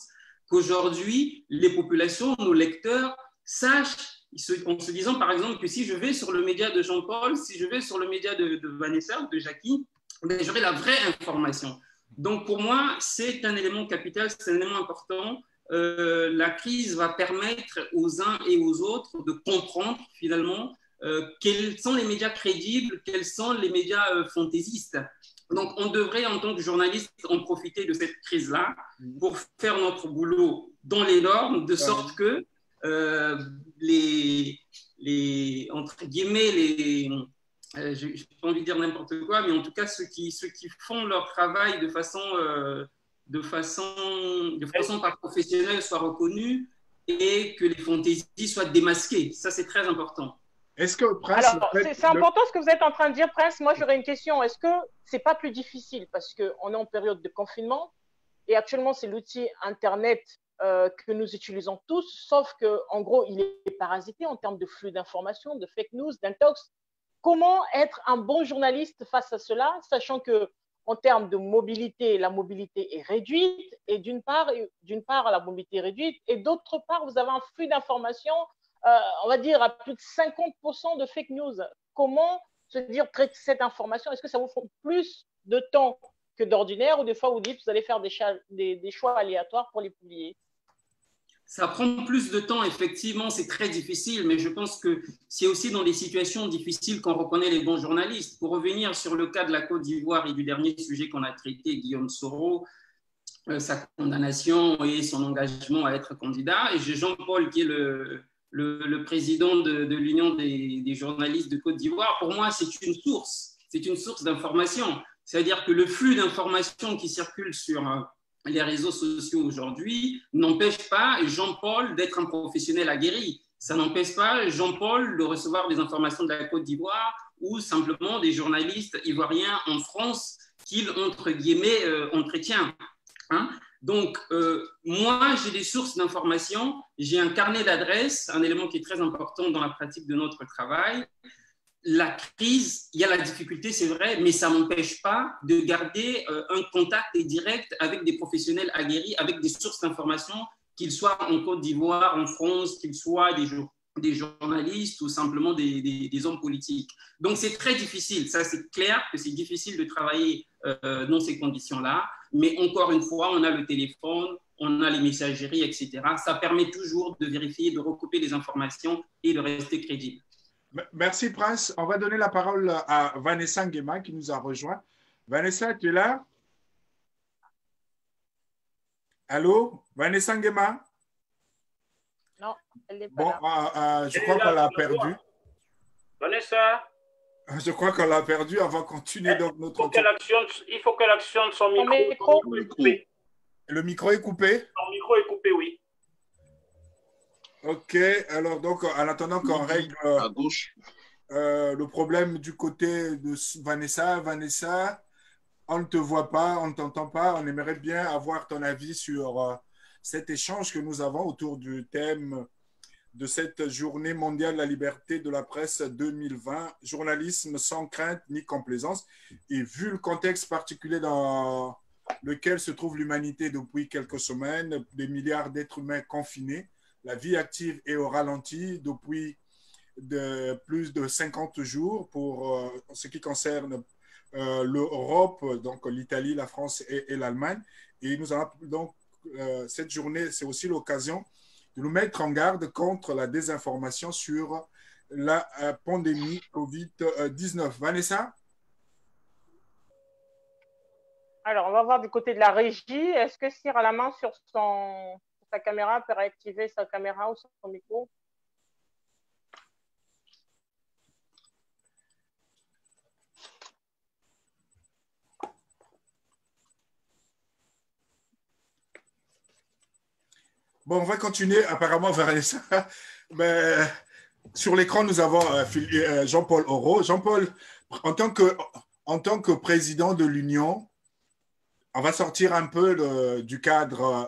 qu'aujourd'hui, les populations, nos lecteurs, sachent, en se disant par exemple que si je vais sur le média de Jean-Paul, si je vais sur le média de Vanessa ou de Jackie, ben, j'aurai la vraie information. Donc pour moi, c'est un élément capital, c'est un élément important. La crise va permettre aux uns et aux autres de comprendre finalement quels sont les médias crédibles, quels sont les médias fantaisistes. Donc, on devrait, en tant que journaliste, en profiter de cette crise-là pour faire notre boulot dans les normes, de sorte que entre guillemets, je n'ai pas envie de dire n'importe quoi, mais en tout cas, ceux qui font leur travail de façon pas professionnelle soient reconnus et que les fantaisies soient démasquées. Ça, c'est très important. Est-ce que Prince, alors, c'est important ce que vous êtes en train de dire, Prince. Moi, j'aurais une question. Est-ce que ce n'est pas plus difficile parce qu'on est en période de confinement et actuellement, c'est l'outil Internet que nous utilisons tous, sauf qu'en gros, il est parasité en termes de flux d'informations, de fake news, d'intox. Comment être un bon journaliste face à cela, sachant qu'on en termes de mobilité, la mobilité est réduite, et d'une part, la mobilité est réduite, et d'autre part, vous avez un flux d'informations, on va dire, à plus de 50% de fake news. Comment se dire traiter cette information? Est-ce que ça vous prend plus de temps que d'ordinaire, ou des fois vous dites que vous allez faire des choix aléatoires pour les publier? Ça prend plus de temps, effectivement, c'est très difficile, mais je pense que c'est aussi dans les situations difficiles qu'on reconnaît les bons journalistes. Pour revenir sur le cas de la Côte d'Ivoire et du dernier sujet qu'on a traité, Guillaume Soro, sa condamnation et son engagement à être candidat, et j'ai Jean-Paul qui est le président de l'Union des journalistes de Côte d'Ivoire. Pour moi, c'est une source d'information. C'est-à-dire que le flux d'informations qui circule sur les réseaux sociaux aujourd'hui n'empêche pas Jean-Paul d'être un professionnel aguerri. Ça n'empêche pas Jean-Paul de recevoir des informations de la Côte d'Ivoire ou simplement des journalistes ivoiriens en France qu'il, entre guillemets, entretient. Hein? Donc, moi, j'ai des sources d'informations, j'ai un carnet d'adresses, un élément qui est très important dans la pratique de notre travail. La crise, il y a la difficulté, c'est vrai, mais ça ne m'empêche pas de garder un contact direct avec des professionnels aguerris, avec des sources d'information, qu'ils soient en Côte d'Ivoire, en France, qu'ils soient des journalistes ou simplement des hommes politiques. Donc, c'est très difficile. Ça, c'est clair que c'est difficile de travailler dans ces conditions-là. Mais encore une fois, on a le téléphone, on a les messageries, etc. Ça permet toujours de vérifier, de recouper les informations et de rester crédible. Merci, Prince. On va donner la parole à Vanessa Nguema qui nous a rejoint. Vanessa, tu es là? Allô? Vanessa Nguema? Non, elle n'est pas là. Bon, je crois qu'on l'a perdue. Vanessa? Je crois qu'on l'a perdue. On va continuer donc notre tour. Il faut qu'elle actionne son micro. Le micro est coupé? Son micro est coupé, oui. Ok, alors donc en attendant qu'on règle à gauche. Le problème du côté de Vanessa. Vanessa, on ne te voit pas, on ne t'entend pas. On aimerait bien avoir ton avis sur cet échange que nous avons autour du thème de cette journée mondiale de la liberté de la presse 2020, journalisme sans crainte ni complaisance. Et vu le contexte particulier dans lequel se trouve l'humanité depuis quelques semaines, des milliards d'êtres humains confinés, la vie active est au ralenti depuis plus de 50 jours pour ce qui concerne l'Europe, donc l'Italie, la France et l'Allemagne. Et nous avons donc cette journée, c'est aussi l'occasion de nous mettre en garde contre la désinformation sur la pandémie Covid-19. Vanessa? Alors, on va voir du côté de la régie. Est-ce que Cyr a la main sur sa caméra, peut réactiver sa caméra ou son micro? Bon, on va continuer. Apparemment, Vanessa. Mais sur l'écran, nous avons Jean-Paul Oro. Jean-Paul, en tant que président de l'Union, on va sortir un peu du cadre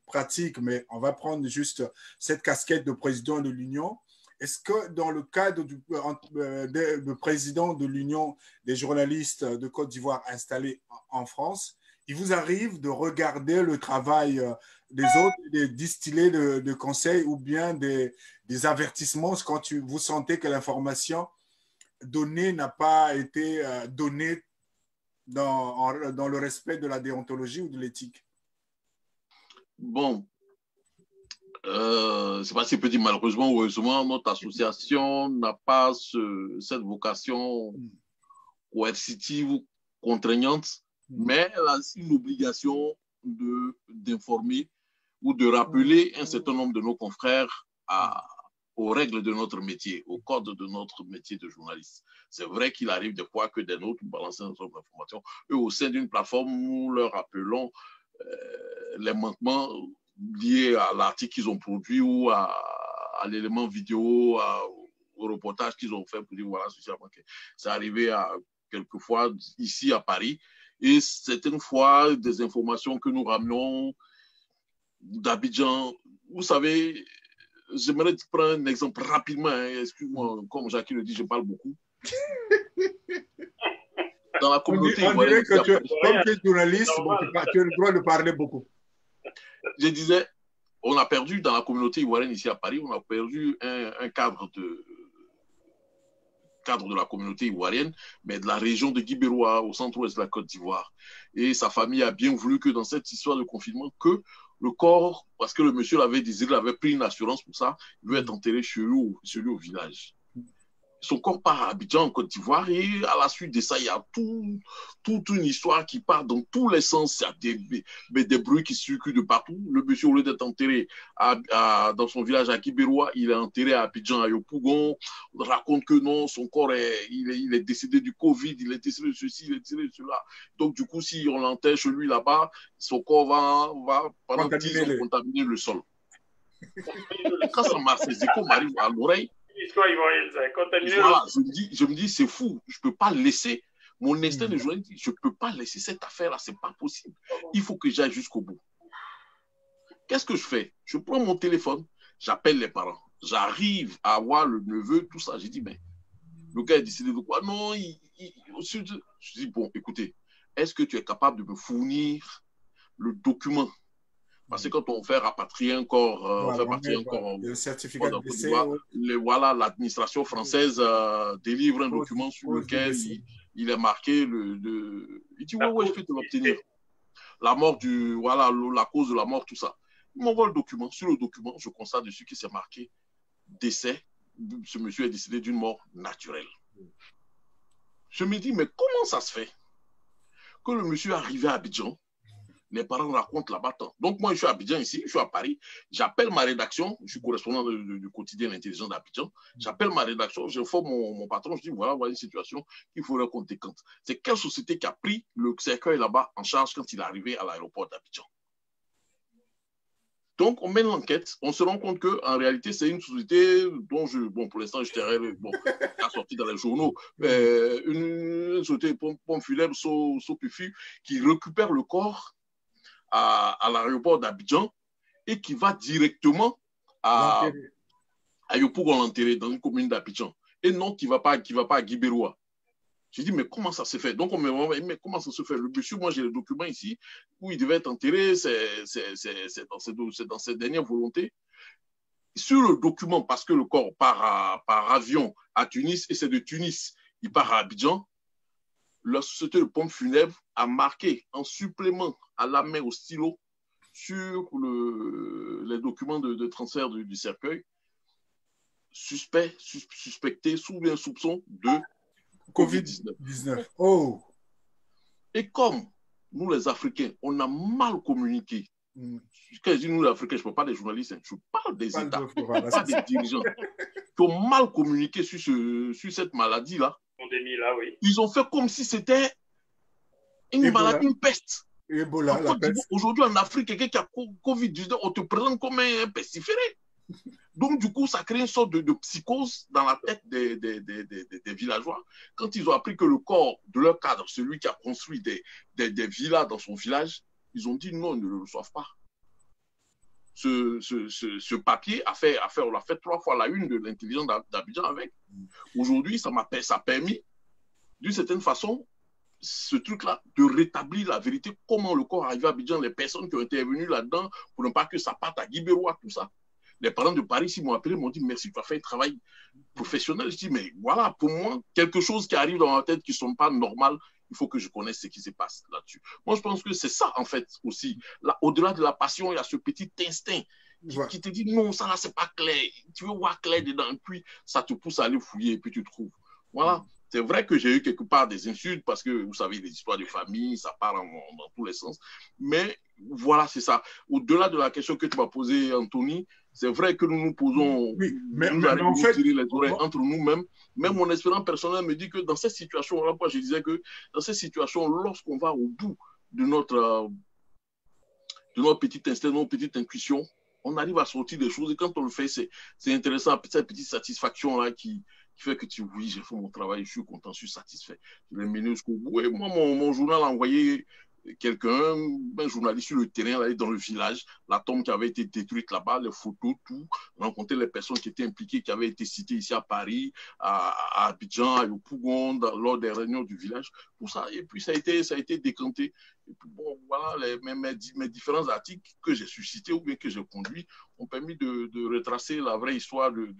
pratique, mais on va prendre juste cette casquette de président de l'Union. Est-ce que dans le cadre de président de l'Union des journalistes de Côte d'Ivoire installés en France, il vous arrive de regarder le travail des autres, de distiller de conseils ou bien des avertissements quand vous sentez que l'information donnée n'a pas été donnée dans le respect de la déontologie ou de l'éthique? Bon, c'est pas si je peux dire malheureusement ou heureusement, notre association n'a pas cette vocation coercitive ou contraignante, mais elle a une obligation d'informer ou de rappeler un certain nombre de nos confrères aux règles de notre métier, au code de notre métier de journaliste. C'est vrai qu'il arrive des fois que des nôtres balancent notre information. Eux, au sein d'une plateforme, nous leur rappelons les manquements liés à l'article qu'ils ont produit ou à l'élément vidéo, au reportage qu'ils ont fait pour dire voilà, ceci a manqué. C'est arrivé quelquefois ici à Paris. Et certaines fois, des informations que nous ramenons d'Abidjan. Vous savez, j'aimerais te prendre un exemple rapidement. Hein. Excuse-moi, comme Jackie le dit, je parle beaucoup. dans la communauté on ivoirienne. Dirait que comme tu es journaliste, bon, tu as le droit de parler beaucoup. Je disais, on a perdu dans la communauté ivoirienne ici à Paris, on a perdu un cadre de la communauté ivoirienne, mais de la région de Guibérois, au centre-ouest de la Côte d'Ivoire. Et sa famille a bien voulu que dans cette histoire de confinement, que le corps, parce que le monsieur l'avait désiré, il avait pris une assurance pour ça, il veut être enterré chez lui au village. Son corps part à Abidjan, en Côte d'Ivoire, et à la suite de ça, il y a toute une histoire qui part dans tous les sens. Il y a des bruits qui circulent de partout. Le monsieur, au lieu d'être enterré dans son village à Kibéroua, il est enterré à Abidjan, à Yopougon. On raconte que non, son corps il est décédé du Covid, il est décédé de ceci, il est décédé de cela. Donc, du coup, si on l'enterre chez lui là-bas, son corps va pendant 10 ans, contaminer le sol. Quand ces échos m'arrivent à l'oreille, voilà, je me dis, c'est fou, je ne peux pas laisser mon instinct de journaliste, je ne peux pas laisser cette affaire-là, ce n'est pas possible. Il faut que j'aille jusqu'au bout. Qu'est-ce que je fais? Je prends mon téléphone, j'appelle les parents, j'arrive à voir le neveu, tout ça. J'ai dit, mais le gars a décidé de quoi? Non, je dis, bon, écoutez, est-ce que tu es capable de me fournir le document? Parce que quand on fait rapatrier un corps, le certificat de décès, voilà, l'administration française délivre un document sur lequel il est marqué il dit, ouais, je peux te l'obtenir. La mort voilà, la cause de la mort, tout ça. Il m'envoie le document. Sur le document, je constate dessus qu'il s'est marqué décès. Ce monsieur est décédé d'une mort naturelle. Je me dis, mais comment ça se fait que le monsieur est arrivé à Abidjan? Les parents racontent là-bas. Donc, moi, je suis à Abidjan ici, je suis à Paris. J'appelle ma rédaction, je suis correspondant du quotidien L'Intelligence d'Abidjan. J'appelle ma rédaction, j'informe mon patron, je dis voilà une situation qu'il faudrait qu'on décante. C'est quelle société qui a pris le cercueil là-bas en charge quand il est arrivé à l'aéroport d'Abidjan? Donc, on mène l'enquête, on se rend compte qu'en réalité, c'est une société dont pour l'instant, je t'ai sorti dans les journaux, une société pompe funèbre, Sopufu, qui récupère le corps à l'aéroport d'Abidjan et qui va directement à Yopougon l'enterrer dans une commune d'Abidjan. Et non, qui ne va pas à Guibéroua. J'ai dit, mais comment ça se fait? Donc, on me dit, mais comment ça se fait? Le monsieur, moi, j'ai le document ici où il devait être enterré, c'est dans ses dernières volontés. Sur le document, parce que le corps part par avion à Tunis, et c'est de Tunis, il part à Abidjan, la société de pompes funèbres a marqué en supplément à la main au stylo sur les documents de transfert du cercueil, suspecté sous un soupçon de Covid-19. Oh. Et comme nous, les Africains, on a mal communiqué. Quand je dis nous, les Africains, je ne parle pas des journalistes, je parle des États, je ne parle pas des dirigeants qui ont mal communiqué sur cette maladie-là. Pandémie-là, oui. Ils ont fait comme si c'était une maladie, une peste. Ebola, la peste. Aujourd'hui, en Afrique, quelqu'un qui a Covid-19, on te présente comme un pestiféré. Donc, du coup, ça crée une sorte de psychose dans la tête des villageois. Quand ils ont appris que le corps de leur cadre, celui qui a construit des villas dans son village, ils ont dit non, ils ne le reçoivent pas. Ce papier on l'a fait 3 fois la une de l'Intelligence d'Abidjan avec. Aujourd'hui, ça a permis, d'une certaine façon, ce truc-là, de rétablir la vérité, comment le corps arrive à Abidjan, les personnes qui ont intervenu là-dedans, pour ne pas que ça parte à Guibéroua, tout ça. Les parents de Paris, ils m'ont appelé, m'ont dit merci, tu as fait un travail professionnel. Je dis, mais voilà, pour moi, quelque chose qui arrive dans ma tête qui ne sont pas normal, il faut que je connaisse ce qui se passe là-dessus. Moi, je pense que c'est ça, en fait, aussi. Au-delà de la passion, il y a ce petit instinct qui te dit, non, ça là, c'est pas clair. Tu veux voir clair dedans, puis ça te pousse à aller fouiller, et puis tu trouves. Voilà. C'est vrai que j'ai eu quelque part des insultes parce que, vous savez, les histoires de famille, ça part dans tous les sens. Mais voilà, c'est ça. Au-delà de la question que tu m'as posée, Anthony, c'est vrai que nous nous posons, mais en fait, tirer les oreilles entre nous-mêmes. Même mon expérience personnelle me dit que dans cette situation-là, moi je disais que dans cette situation, lorsqu'on va au bout de notre petit instinct, de notre petite intuition, on arrive à sortir des choses. Et quand on le fait, c'est intéressant, cette petite satisfaction-là qui fait que tu dis, oui, j'ai fait mon travail, je suis content, je suis satisfait. Je l'ai mené jusqu'au bout. Et moi, mon journal a envoyé quelqu'un, un journaliste sur le terrain, aller dans le village, la tombe qui avait été détruite là-bas, les photos, tout, rencontrer les personnes qui étaient impliquées, qui avaient été citées ici à Paris, à Abidjan, à Yopougon, lors des réunions du village, tout ça. Et puis ça a été décanté. Et puis bon, voilà, mes différents articles que j'ai suscités ou bien que j'ai conduits ont permis de retracer la vraie histoire de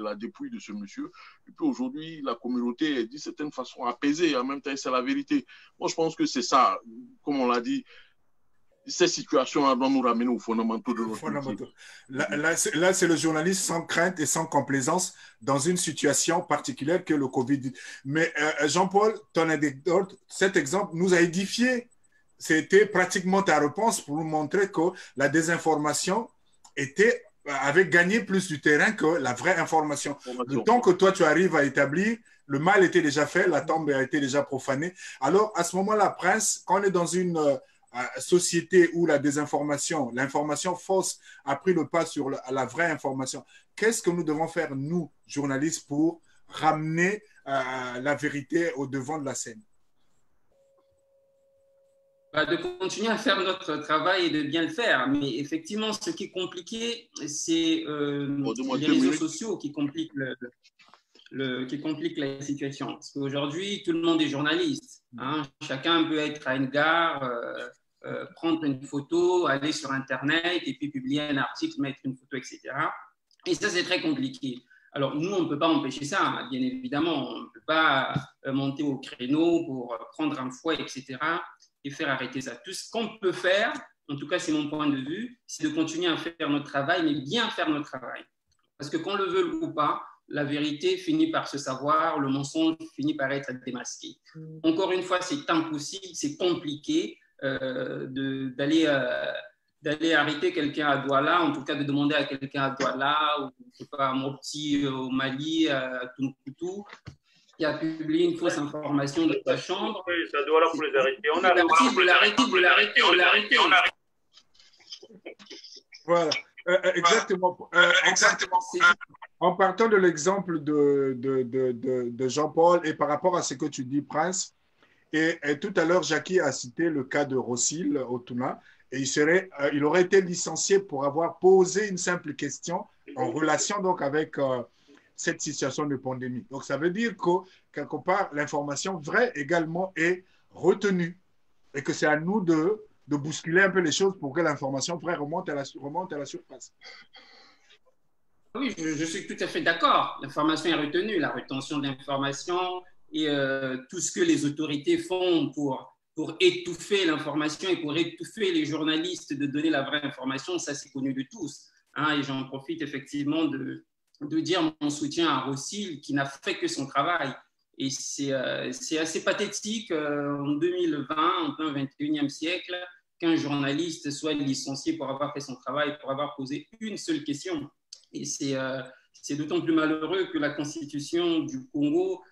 la dépouille de ce monsieur. Et puis aujourd'hui, la communauté est d'une certaine façon apaisée. En même temps, c'est la vérité. Moi, je pense que c'est ça, comme on l'a dit, ces situations-là doivent nous ramener aux fondamentaux de notre métier. Là, c'est le journaliste sans crainte et sans complaisance dans une situation particulière que le Covid. Mais Jean-Paul, ton anecdote, cet exemple nous a édifié. C'était pratiquement ta réponse pour nous montrer que la désinformation avait gagné plus du terrain que la vraie information. Le temps que toi, tu arrives à établir, le mal était déjà fait, la tombe a été déjà profanée. Alors, à ce moment-là, Prince, quand on est dans une société où la désinformation, l'information fausse a pris le pas sur la vraie information, qu'est-ce que nous devons faire, nous, journalistes, pour ramener la vérité au devant de la scène? De continuer à faire notre travail et de bien le faire. Mais effectivement, ce qui est compliqué, c'est les réseaux sociaux qui compliquent, qui compliquent la situation. Parce qu'aujourd'hui, tout le monde est journaliste. Hein. Chacun peut être à une gare, prendre une photo, aller sur Internet et puis publier un article, mettre une photo, etc. Et ça, c'est très compliqué. Alors, nous, on ne peut pas empêcher ça, bien évidemment. On ne peut pas monter au créneau pour prendre un fouet, etc. et faire arrêter ça. Tout ce qu'on peut faire, en tout cas, c'est mon point de vue, c'est de continuer à faire notre travail, mais bien faire notre travail. Parce que qu'on le veuille ou pas, la vérité finit par se savoir, le mensonge finit par être démasqué. Encore une fois, c'est impossible, c'est compliqué d'aller arrêter quelqu'un à Douala, en tout cas de demander à quelqu'un à Douala, ou je sais pas, à Mopti au Mali, à Tombouctou, qui a publié une fausse information de sa chambre. Oui, ça doit là pour les arrêter. On l'arrête. Voilà, exactement. En partant de l'exemple de Jean-Paul et par rapport à ce que tu dis, Prince, et tout à l'heure, Jackie a cité le cas de Rossil Otuna, et il aurait été licencié pour avoir posé une simple question en relation donc avec cette situation de pandémie. Donc, ça veut dire que, quelque part, l'information vraie également est retenue et que c'est à nous de bousculer un peu les choses pour que l'information vraie remonte à la surface. Oui, je suis tout à fait d'accord. L'information est retenue, la rétention d'information et tout ce que les autorités font pour étouffer l'information et pour étouffer les journalistes de donner la vraie information, ça c'est connu de tous. Hein, et j'en profite effectivement de dire mon soutien à Rossil qui n'a fait que son travail. Et c'est assez pathétique en 2020, en plein 21e siècle, qu'un journaliste soit licencié pour avoir fait son travail, pour avoir posé une seule question. Et c'est d'autant plus malheureux que la Constitution du Congo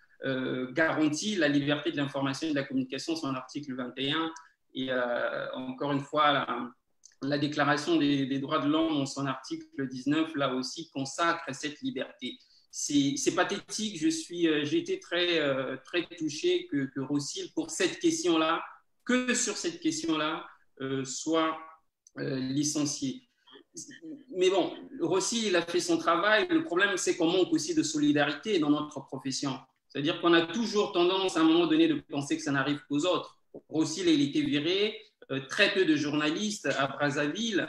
garantit la liberté de l'information et de la communication, son article 21. Et encore une fois, la Déclaration des droits de l'homme, en son article 19, là aussi, consacre cette liberté. C'est pathétique. J'ai été très touché que Rossil, pour cette question-là, que sur cette question-là, soit licencié. Mais bon, Rossil, il a fait son travail. Le problème, c'est qu'on manque aussi de solidarité dans notre profession. C'est-à-dire qu'on a toujours tendance, à un moment donné, de penser que ça n'arrive qu'aux autres. Rossil, il était viré. Très peu de journalistes à Brazzaville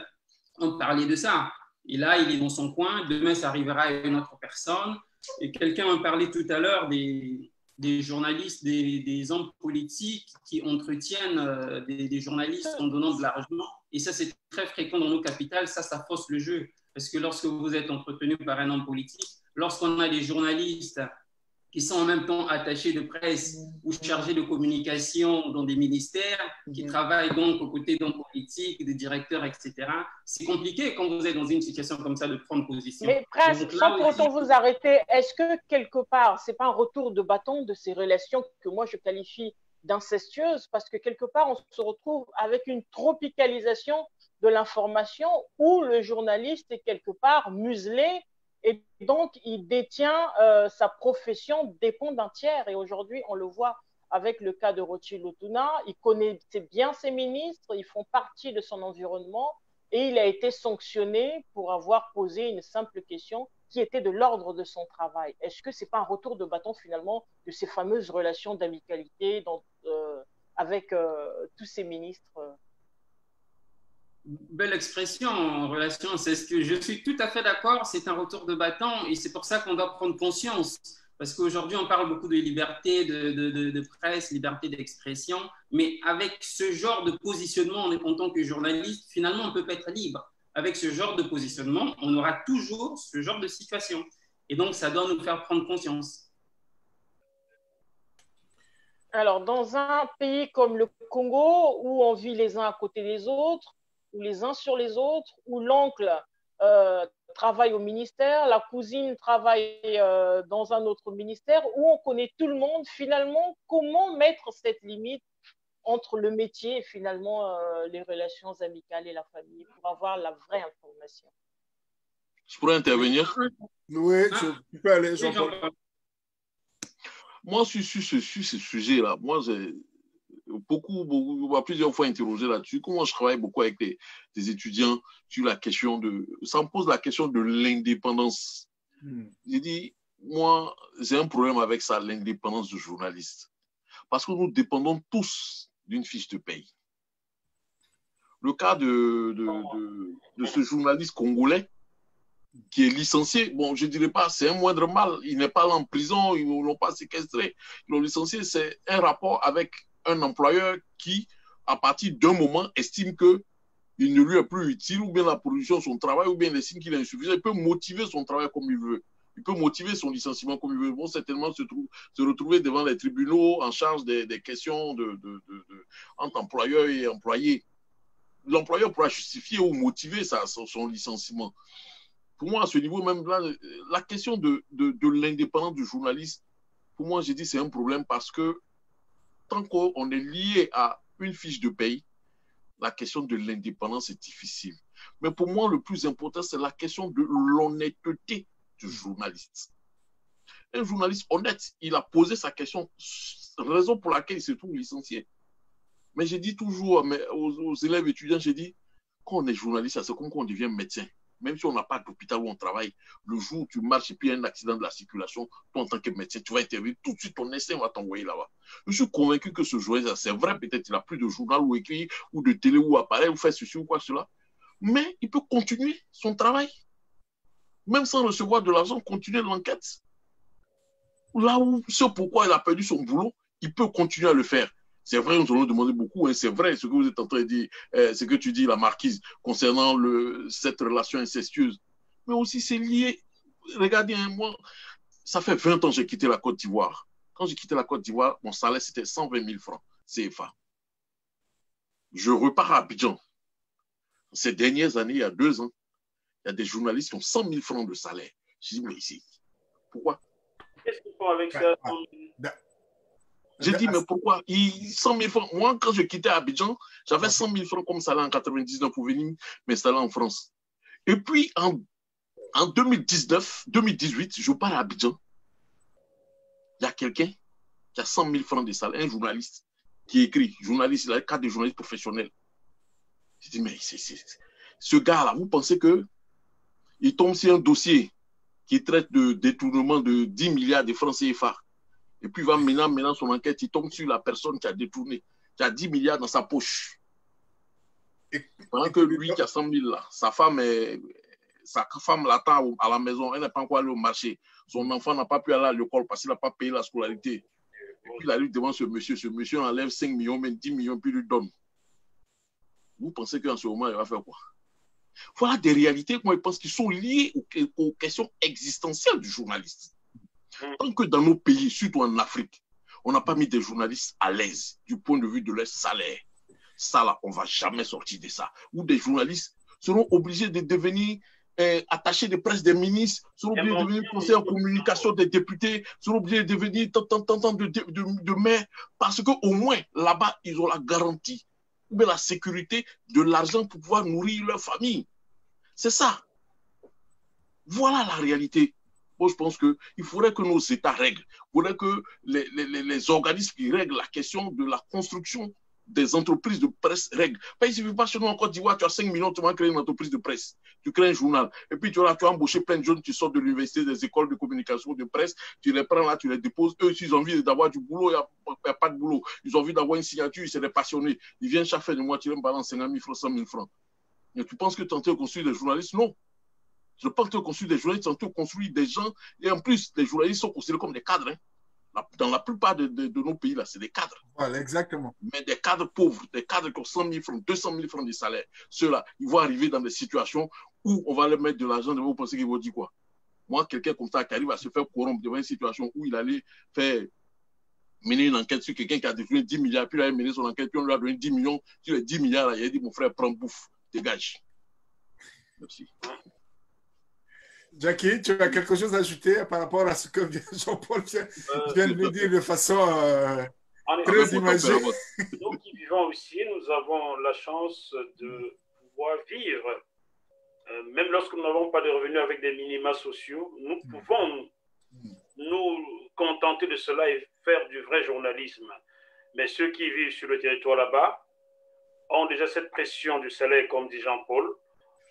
ont parlé de ça. Et là, il est dans son coin. Demain, ça arrivera à une autre personne. Et quelqu'un a parlé tout à l'heure des journalistes, des hommes politiques qui entretiennent des journalistes en donnant de l'argent. Et ça, c'est très fréquent dans nos capitales. Ça fausse le jeu. Parce que lorsque vous êtes entretenu par un homme politique, lorsqu'on a des journalistes qui sont en même temps attachés de presse ou chargés de communication dans des ministères, qui travaillent donc aux côtés d'hommes politiques, de directeurs, etc. C'est compliqué quand vous êtes dans une situation comme ça de prendre position. Mais presque, sans pour autant vous arrêter, est-ce que quelque part, ce n'est pas un retour de bâton de ces relations que moi je qualifie d'incestueuses, parce que quelque part, on se retrouve avec une tropicalisation de l'information où le journaliste est quelque part muselé et donc il détient sa profession dépend d'un tiers. Et aujourd'hui, on le voit avec le cas de Rothschild Otuna. Il connaissait bien ses ministres, ils font partie de son environnement et il a été sanctionné pour avoir posé une simple question qui était de l'ordre de son travail. Est-ce que ce n'est pas un retour de bâton finalement de ces fameuses relations d'amicalité avec tous ces ministres? Belle expression en relation, c'est ce que je suis tout à fait d'accord, c'est un retour de bâton et c'est pour ça qu'on doit prendre conscience. Parce qu'aujourd'hui, on parle beaucoup de liberté de presse, liberté d'expression, mais avec ce genre de positionnement en tant que journaliste, finalement, on ne peut pas être libre. Avec ce genre de positionnement, on aura toujours ce genre de situation. Et donc, ça doit nous faire prendre conscience. Alors, dans un pays comme le Congo, où on vit les uns à côté des autres, ou les uns sur les autres, où l'oncle travaille au ministère, la cousine travaille dans un autre ministère, où on connaît tout le monde, finalement, comment mettre cette limite entre le métier et finalement les relations amicales et la famille pour avoir la vraie information? Je pourrais intervenir? Oui, tu peux aller, Jean-Paul. Moi, sur ce sujet-là, moi, j'ai plusieurs fois interrogé là-dessus. Comment je travaille beaucoup avec des étudiants sur la question ça me pose la question de l'indépendance. J'ai dit, moi, j'ai un problème avec ça, l'indépendance du journaliste. Parce que nous dépendons tous d'une fiche de paye. Le cas de ce journaliste congolais qui est licencié, bon, je ne dirais pas, c'est un moindre mal. Il n'est pas allé en prison, ils ne l'ont pas séquestré. Ils l'ont licencié, c'est un rapport avec un employeur qui, à partir d'un moment, estime qu'il ne lui est plus utile, ou bien la production de son travail, ou bien il estime qu'il est insuffisant. Il peut motiver son travail comme il veut. Il peut motiver son licenciement comme il veut. Bon, certainement se retrouver devant les tribunaux en charge des questions entre employeur et employé. L'employeur pourra justifier ou motiver son licenciement. Pour moi, à ce niveau, même là, la question de l'indépendance du journaliste, pour moi, j'ai dit c'est un problème parce que tant qu'on est lié à une fiche de paye, la question de l'indépendance est difficile. Mais pour moi, le plus important, c'est la question de l'honnêteté du journaliste. Un journaliste honnête, il a posé sa question, raison pour laquelle il se trouve licencié. Mais j'ai dit toujours aux élèves étudiants, j'ai dit, quand on est journaliste, c'est comme quand on devient médecin. Même si on n'a pas d'hôpital où on travaille, le jour où tu marches et puis il y a un accident de la circulation, toi en tant que médecin, tu vas intervenir, tout de suite ton instinct va t'envoyer là-bas. Je suis convaincu que ce journaliste, c'est vrai, peut-être il n'a plus de journal ou écrit, ou de télé ou appareil, ou fait ceci ou quoi cela, mais il peut continuer son travail. Même sans recevoir de l'argent, continuer l'enquête. Là où, ce pourquoi il a perdu son boulot, il peut continuer à le faire. C'est vrai, nous allons demander beaucoup, hein, c'est vrai ce que vous êtes en train de dire, ce que tu dis, la marquise, concernant cette relation incestueuse. Mais aussi, c'est lié. Regardez, hein, moi, ça fait 20 ans que j'ai quitté la Côte d'Ivoire. Quand j'ai quitté la Côte d'Ivoire, mon salaire, c'était 120 000 francs CFA. Je repars à Abidjan. Ces dernières années, il y a 2 ans, il y a des journalistes qui ont 100 000 francs de salaire. Je dis, mais ici, pourquoi? Qu'est-ce qu'ils font avec ça? J'ai dit, mais pourquoi 100 000 francs. Moi, quand je quittais Abidjan, j'avais 100 000 francs comme salaire en 99 pour venir m'installer en France. Et puis, en 2018, je pars à Abidjan. Il y a quelqu'un qui a 100 000 francs de salaire, un journaliste, qui écrit, journaliste, il a le cadre de journaliste professionnel. J'ai dit, mais ce gars-là, vous pensez qu'il tombe sur un dossier qui traite de détournement de 10 milliards de francs CFA. Et puis, il va maintenant son enquête, il tombe sur la personne qui a détourné, qui a 10 milliards dans sa poche. Pendant que lui qui a 100 000 là, sa femme l'attend à la maison, elle n'est pas encore allée au marché. Son enfant n'a pas pu aller à l'école parce qu'il n'a pas payé la scolarité. Et puis, il arrive devant ce monsieur enlève 5 millions, même 10 millions, puis il lui donne. Vous pensez qu'en ce moment, il va faire quoi? Voilà des réalités, moi, je pense, qui sont liées aux questions existentielles du journaliste. Tant que dans nos pays, surtout en Afrique, on n'a pas mis des journalistes à l'aise du point de vue de leur salaire, ça là, on ne va jamais sortir de ça. Ou des journalistes seront obligés de devenir attachés de presse des ministres, seront obligés de devenir conseillers en communication des députés, seront obligés de devenir de maires, parce qu'au moins, là-bas, ils ont la garantie ou bien la sécurité de l'argent pour pouvoir nourrir leur famille. C'est ça. Voilà la réalité. Moi, je pense qu'il faudrait que nos États règlent. Il faudrait que les organismes qui règlent la question de la construction des entreprises de presse règlent. Il ne suffit pas seulement en Côte d'Ivoire, tu as 5 millions, tu vas créer une entreprise de presse. Tu crées un journal. Et puis, tu as embauché plein de jeunes qui sortent de l'université, des écoles de communication, de presse. Tu les prends là, tu les déposes. Eux, s'ils ont envie d'avoir du boulot, il n'y a pas de boulot. Ils ont envie d'avoir une signature, ils sont des passionnés. Ils viennent chaque fin de mois, tu leur balances 50 000 francs, 100 000 francs. Et tu penses que tu es en train de construire des journalistes? Non. Je pense que tu construis des journalistes, tu es en train de construire des gens. Et en plus, les journalistes sont considérés comme des cadres. Dans la plupart de nos pays, là, c'est des cadres. Voilà, exactement. Mais des cadres pauvres, des cadres qui ont 100 000 francs, 200 000 francs de salaire. Ceux-là, ils vont arriver dans des situations où on va leur mettre de l'argent et vous pensez qu'ils vont dire quoi? Moi, quelqu'un comme ça qui arrive à se faire corrompre devant une situation où il allait mener une enquête sur quelqu'un qui a détourné 10 milliards, puis il a mené son enquête, puis on lui a donné 10 millions. Sur les 10 milliards, là, il a dit, mon frère, prends bouffe, dégage. Merci. Jackie, tu as quelque chose à ajouter par rapport à ce que Jean-Paul vient de nous dire de façon très imagée? Nous qui vivons ici, nous avons la chance de pouvoir vivre. Même lorsque nous n'avons pas de revenus avec des minima sociaux, nous pouvons nous contenter de cela et faire du vrai journalisme. Mais ceux qui vivent sur le territoire là-bas ont déjà cette pression du salaire, comme dit Jean-Paul,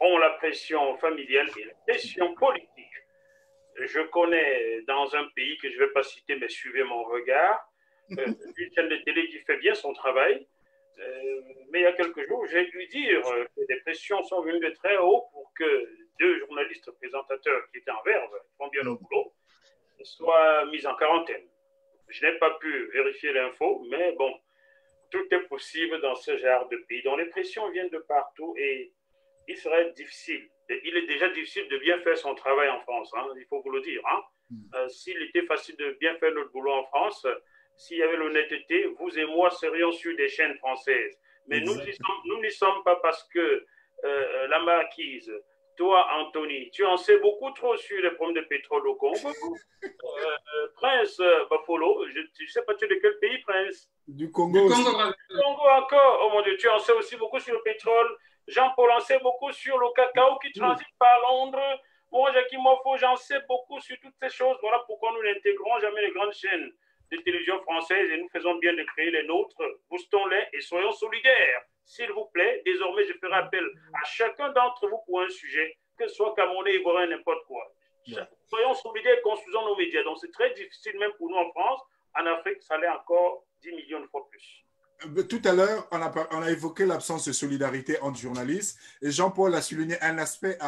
ont la pression familiale et la pression politique. Je connais dans un pays que je ne vais pas citer, mais suivez mon regard, une chaîne de télé qui fait bien son travail, mais il y a quelques jours, j'ai dû dire que des pressions sont venues de très haut pour que 2 journalistes présentateurs qui étaient en verve, qui font bien leur boulot, soient mis en quarantaine. Je n'ai pas pu vérifier l'info, mais bon, tout est possible dans ce genre de pays dont les pressions viennent de partout et il serait difficile. Il est déjà difficile de bien faire son travail en France, hein, il faut vous le dire. Hein. S'il était facile de bien faire notre boulot en France, s'il y avait l'honnêteté, vous et moi serions sur des chaînes françaises. Mais nous n'y sommes pas parce que la marquise, toi, Anthony, tu en sais beaucoup trop sur les problèmes de pétrole au Congo. Prince Buffalo, je ne sais pas tu es de quel pays, Prince? Du Congo. Du Congo encore. Oh mon Dieu, tu en sais aussi beaucoup sur le pétrole. Jean-Paul en sait beaucoup sur le cacao qui transite par Londres. Moi, Jackie Mofo, j'en sais beaucoup sur toutes ces choses. Voilà pourquoi nous n'intégrons jamais les grandes chaînes de télévision françaises et nous faisons bien de créer les nôtres. Boostons-les et soyons solidaires. S'il vous plaît, désormais, je ferai appel à chacun d'entre vous pour un sujet, que ce soit Camerounais, Ivoirien, n'importe quoi. Soyons solidaires et construisons nos médias. Donc, c'est très difficile, même pour nous en France. En Afrique, ça l'est encore 10 millions de fois plus. Tout à l'heure, on a évoqué l'absence de solidarité entre journalistes et Jean-Paul a souligné un aspect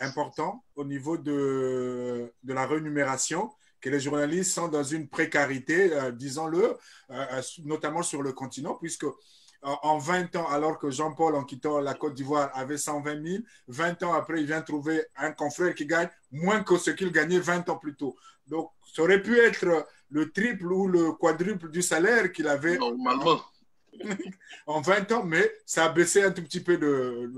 important au niveau de la rémunération, que les journalistes sont dans une précarité, disons-le, notamment sur le continent, puisque en 20 ans, alors que Jean-Paul, en quittant la Côte d'Ivoire, avait 120 000, 20 ans après, il vient trouver un confrère qui gagne moins que ce qu'il gagnait 20 ans plus tôt. Donc, ça aurait pu être le triple ou le quadruple du salaire qu'il avait normalement en 20 ans, mais ça a baissé un tout petit peu de...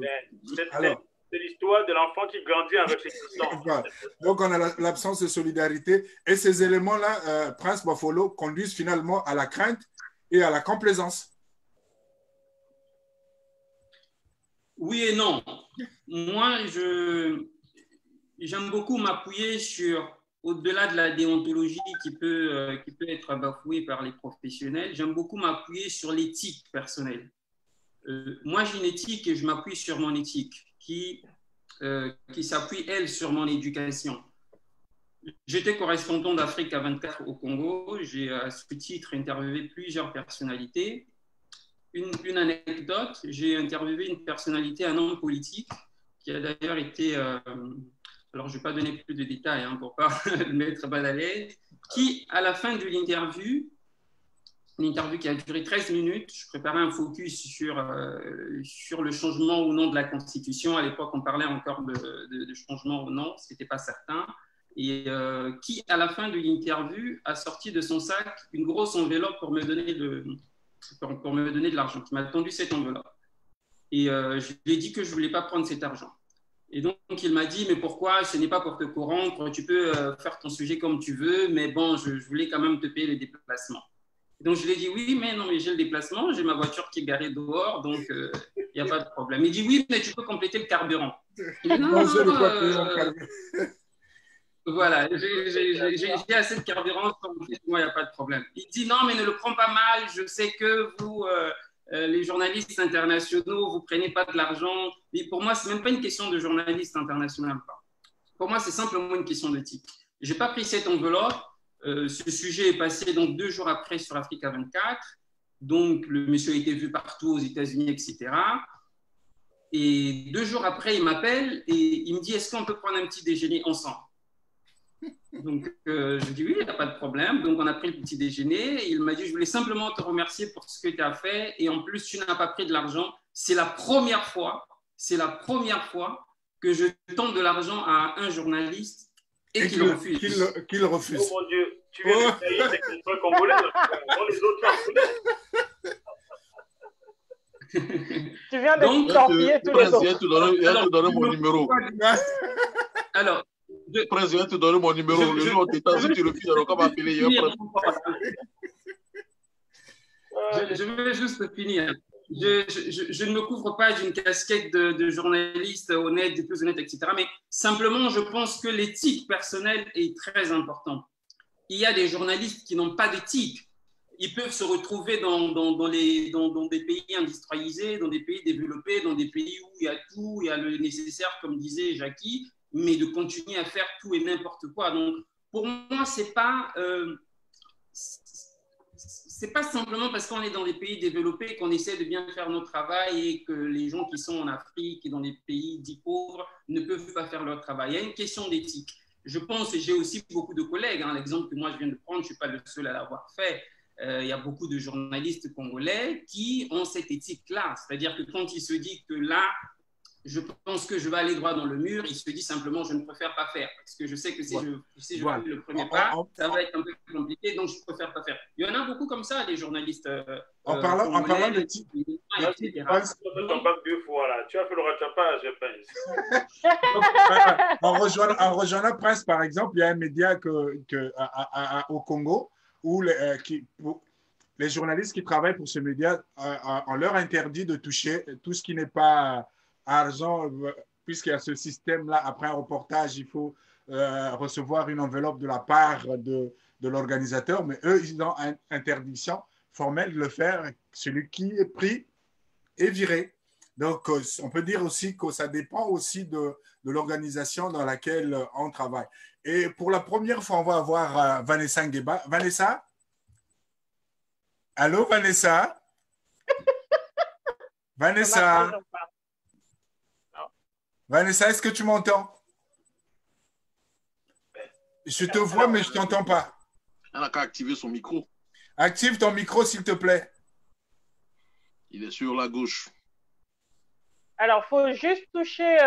C'est l'histoire de l'enfant qui grandit avec ses distants. Voilà. Donc, on a l'absence de solidarité et ces éléments-là, Prince Buffalo, conduisent finalement à la crainte et à la complaisance. Oui et non. Moi, j'aime beaucoup m'appuyer sur, au-delà de la déontologie qui peut être bafouée par les professionnels, j'aime beaucoup m'appuyer sur l'éthique personnelle. Moi, j'ai une éthique et je m'appuie sur mon éthique qui s'appuie, elle, sur mon éducation. J'étais correspondant d'Afrique à 24 au Congo. J'ai, à ce titre, interviewé plusieurs personnalités. Une anecdote, j'ai interviewé une personnalité, un homme politique, qui a d'ailleurs été, alors je ne vais pas donner plus de détails pour ne pas le mettre mal à l'aise, qui, à la fin de l'interview, une interview qui a duré 13 minutes, je préparais un focus sur le changement ou non de la Constitution. À l'époque, on parlait encore de changement ou non, ce n'était pas certain. Et qui, à la fin de l'interview, a sorti de son sac une grosse enveloppe pour me donner de l'argent, qui m'a tendu cette enveloppe. Et je lui ai dit que je ne voulais pas prendre cet argent. Et donc, il m'a dit, mais pourquoi? Ce n'est pas pour te corrompre, tu peux faire ton sujet comme tu veux, mais bon, je voulais quand même te payer les déplacements. Et donc, je lui ai dit, oui, mais non, mais j'ai le déplacement, j'ai ma voiture qui est garée dehors, donc il n'y a pas de problème. Il dit, oui, mais tu peux compléter le carburant. Il dit, non, Voilà, j'ai assez de carburant, moi, il n'y a pas de problème. Il dit non, mais ne le prends pas mal, je sais que vous, les journalistes internationaux, vous ne prenez pas de l'argent. Mais pour moi, ce n'est même pas une question de journaliste international. Pour moi, c'est simplement une question d'éthique. Je n'ai pas pris cette enveloppe. Ce sujet est passé donc 2 jours après sur Africa 24. Donc, le monsieur a été vu partout aux États-Unis, etc. Et 2 jours après, il m'appelle et il me dit, est-ce qu'on peut prendre un petit déjeuner ensemble? Donc, je dis oui, il n'y a pas de problème. Donc, on a pris le petit déjeuner. Et il m'a dit, je voulais simplement te remercier pour ce que tu as fait. Et en plus, tu n'as pas pris de l'argent. C'est la première fois que je tente de l'argent à un journaliste et qu'il refuse. Qu'il refuse. Oh mon Dieu, tu viens de trahir des contrats congolais. On les autres. Tu viens de torpiller tous les autres. Il va te donner mon numéro. Alors, Président, te donner mon numéro. Le jour où tu es si tu refuses, alors comment appeler? Je vais juste finir. Je ne me couvre pas d'une casquette de journaliste honnête, des plus honnêtes, etc. Mais simplement, je pense que l'éthique personnelle est très importante. Il y a des journalistes qui n'ont pas d'éthique. Ils peuvent se retrouver dans des pays industrialisés, dans des pays développés, dans des pays où il y a tout, il y a le nécessaire, comme disait Jackie, mais de continuer à faire tout et n'importe quoi. Donc, pour moi, c'est pas simplement parce qu'on est dans des pays développés qu'on essaie de bien faire notre travail et que les gens qui sont en Afrique et dans des pays dits pauvres ne peuvent pas faire leur travail. Il y a une question d'éthique. Je pense, et j'ai aussi beaucoup de collègues, l'exemple que moi je viens de prendre, je ne suis pas le seul à l'avoir fait. Il y a beaucoup de journalistes congolais qui ont cette éthique-là. C'est-à-dire que quand il se dit que là, je pense que je vais aller droit dans le mur, il se dit simplement, je ne préfère pas faire. Parce que je sais que si je fais le premier pas, ça va être un peu plus compliqué, donc je ne préfère pas faire. Il y en a beaucoup comme ça, des journalistes. En parlant d'éthique, tu as fait ton bac 2 fois, là. Tu as fait le rattrapage, je pense. En rejoignant Prince, par exemple, il y a un média au Congo où les journalistes qui travaillent pour ce média, on leur interdit de toucher tout ce qui n'est pas argent, puisqu'il y a ce système-là. Après un reportage, il faut recevoir une enveloppe de la part de l'organisateur, mais eux, ils ont une interdiction formelle de le faire. Celui qui est pris est viré. Donc, on peut dire aussi que ça dépend aussi de l'organisation dans laquelle on travaille. Et pour la première fois, on va avoir Vanessa Ngueba. Vanessa? Allô, Vanessa? Vanessa? Vanessa, est-ce que tu m'entends? Je te vois, mais je ne t'entends pas. Elle n'a qu'à activer son micro. Active ton micro, s'il te plaît. Il est sur la gauche. Alors, il faut juste toucher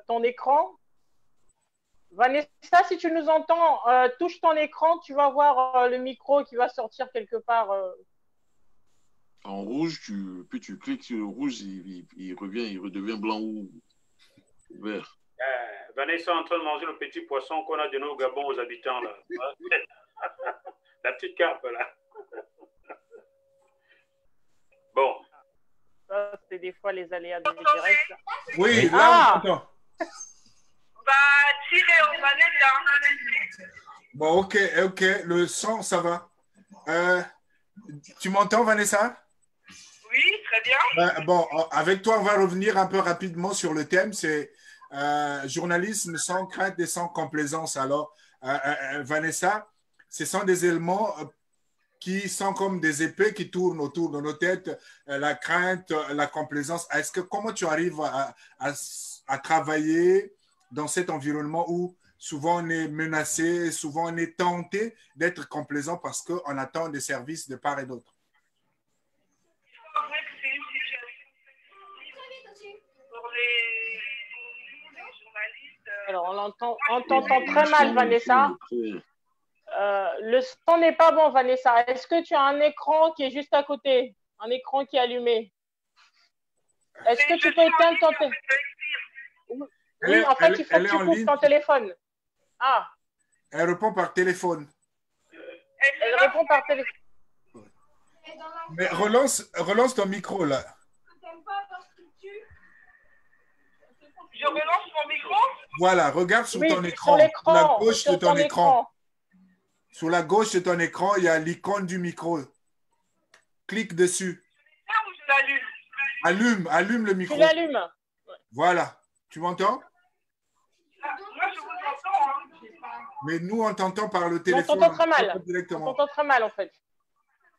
ton écran. Vanessa, si tu nous entends, touche ton écran, tu vas voir le micro qui va sortir quelque part. En rouge, puis tu cliques sur le rouge, il revient, il redevient blanc ou vert. Vanessa est en train de manger le petit poisson qu'on a donné au Gabon aux habitants, là. La petite carpe, là. Bon. Ça, c'est des fois les aléas du direct. Là. Oui, là, on t'entend. Bon, ok, le son, ça va. Tu m'entends, Vanessa? Oui, très bien. Bon, avec toi, on va revenir un peu rapidement sur le thème, c'est journalisme sans crainte et sans complaisance. Alors, Vanessa, ce sont des éléments qui sont comme des épées qui tournent autour de nos têtes, la crainte, la complaisance. Comment tu arrives à travailler dans cet environnement où souvent on est menacé, souvent on est tenté d'être complaisant parce qu'on attend des services de part et d'autre? Alors, on t'entend très mal, Vanessa. Le son n'est pas bon, Vanessa. Est-ce que tu as un écran qui est juste à côté? Un écran qui est allumé? Est-ce que tu peux éteindre ton téléphone? Oui, en fait, il faut que tu coupes ton téléphone. Ah. Elle répond par téléphone. Elle répond par téléphone. Mais relance ton micro, là. Je relance mon micro? Voilà, regarde sur ton écran. Sur la gauche de ton écran. Sur la gauche de ton écran, il y a l'icône du micro. Clique dessus. Allume le micro. Tu l'allumes. Voilà. Tu m'entends? Moi, je vous entends. Mais nous, on t'entend par le téléphone. On t'entend très mal. Directement. On t'entend très mal, en fait.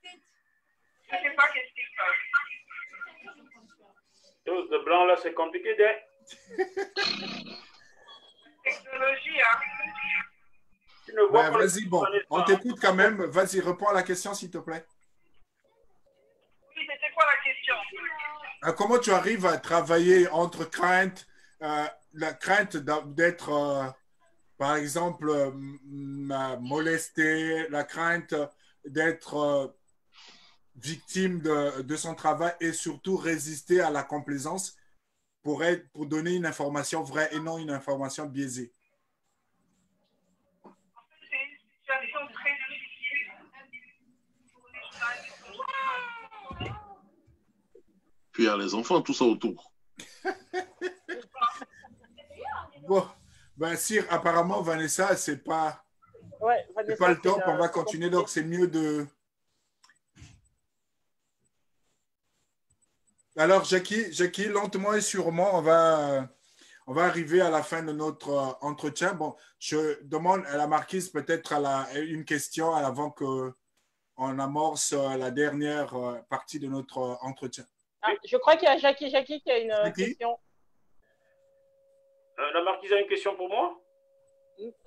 Je ne sais pas qu'est-ce qui se passe. Tous de blanc, là, c'est compliqué. Technologie, hein. Ouais, vas-y, bon. On t'écoute quand même. Vas-y, réponds à la question, s'il te plaît. Oui, c'était quoi la question? Comment tu arrives à travailler entre crainte, la crainte d'être, par exemple, molesté, la crainte d'être victime de son travail et surtout résister à la complaisance pour donner une information vraie et non une information biaisée? C'est une situation très difficile pour les journalistes. Puis il y a les enfants, tout ça autour. Bon, ben Sir, apparemment, Vanessa, c'est pas Vanessa, pas le top. On va continuer, donc c'est mieux de... Alors, Jackie, lentement et sûrement, on va arriver à la fin de notre entretien. Bon, je demande à la marquise peut-être une question avant qu'on amorce la dernière partie de notre entretien. Ah, je crois qu'il y a Jackie qui a une question. La marquise a une question pour moi?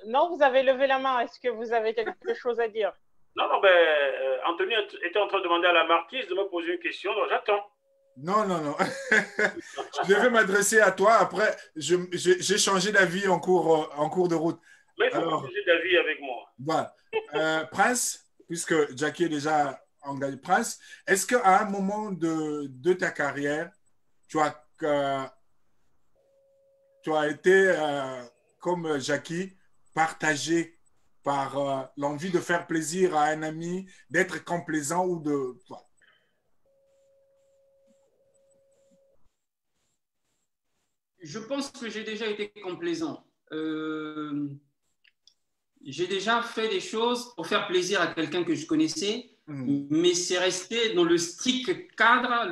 Non, vous avez levé la main. Est-ce que vous avez quelque chose à dire? Non, Anthony était en train de demander à la marquise de me poser une question, donc j'attends. Non. Je devais m'adresser à toi. Après, j'ai changé d'avis en cours de route. Mais il faut changer d'avis avec moi. Voilà. Prince, puisque Jackie est déjà engagé, Prince, est-ce qu'à un moment de ta carrière, tu as été, comme Jackie, partagé par l'envie de faire plaisir à un ami, d'être complaisant ou de... Voilà. Je pense que j'ai déjà été complaisant. J'ai déjà fait des choses pour faire plaisir à quelqu'un que je connaissais, mais c'est resté dans le strict cadre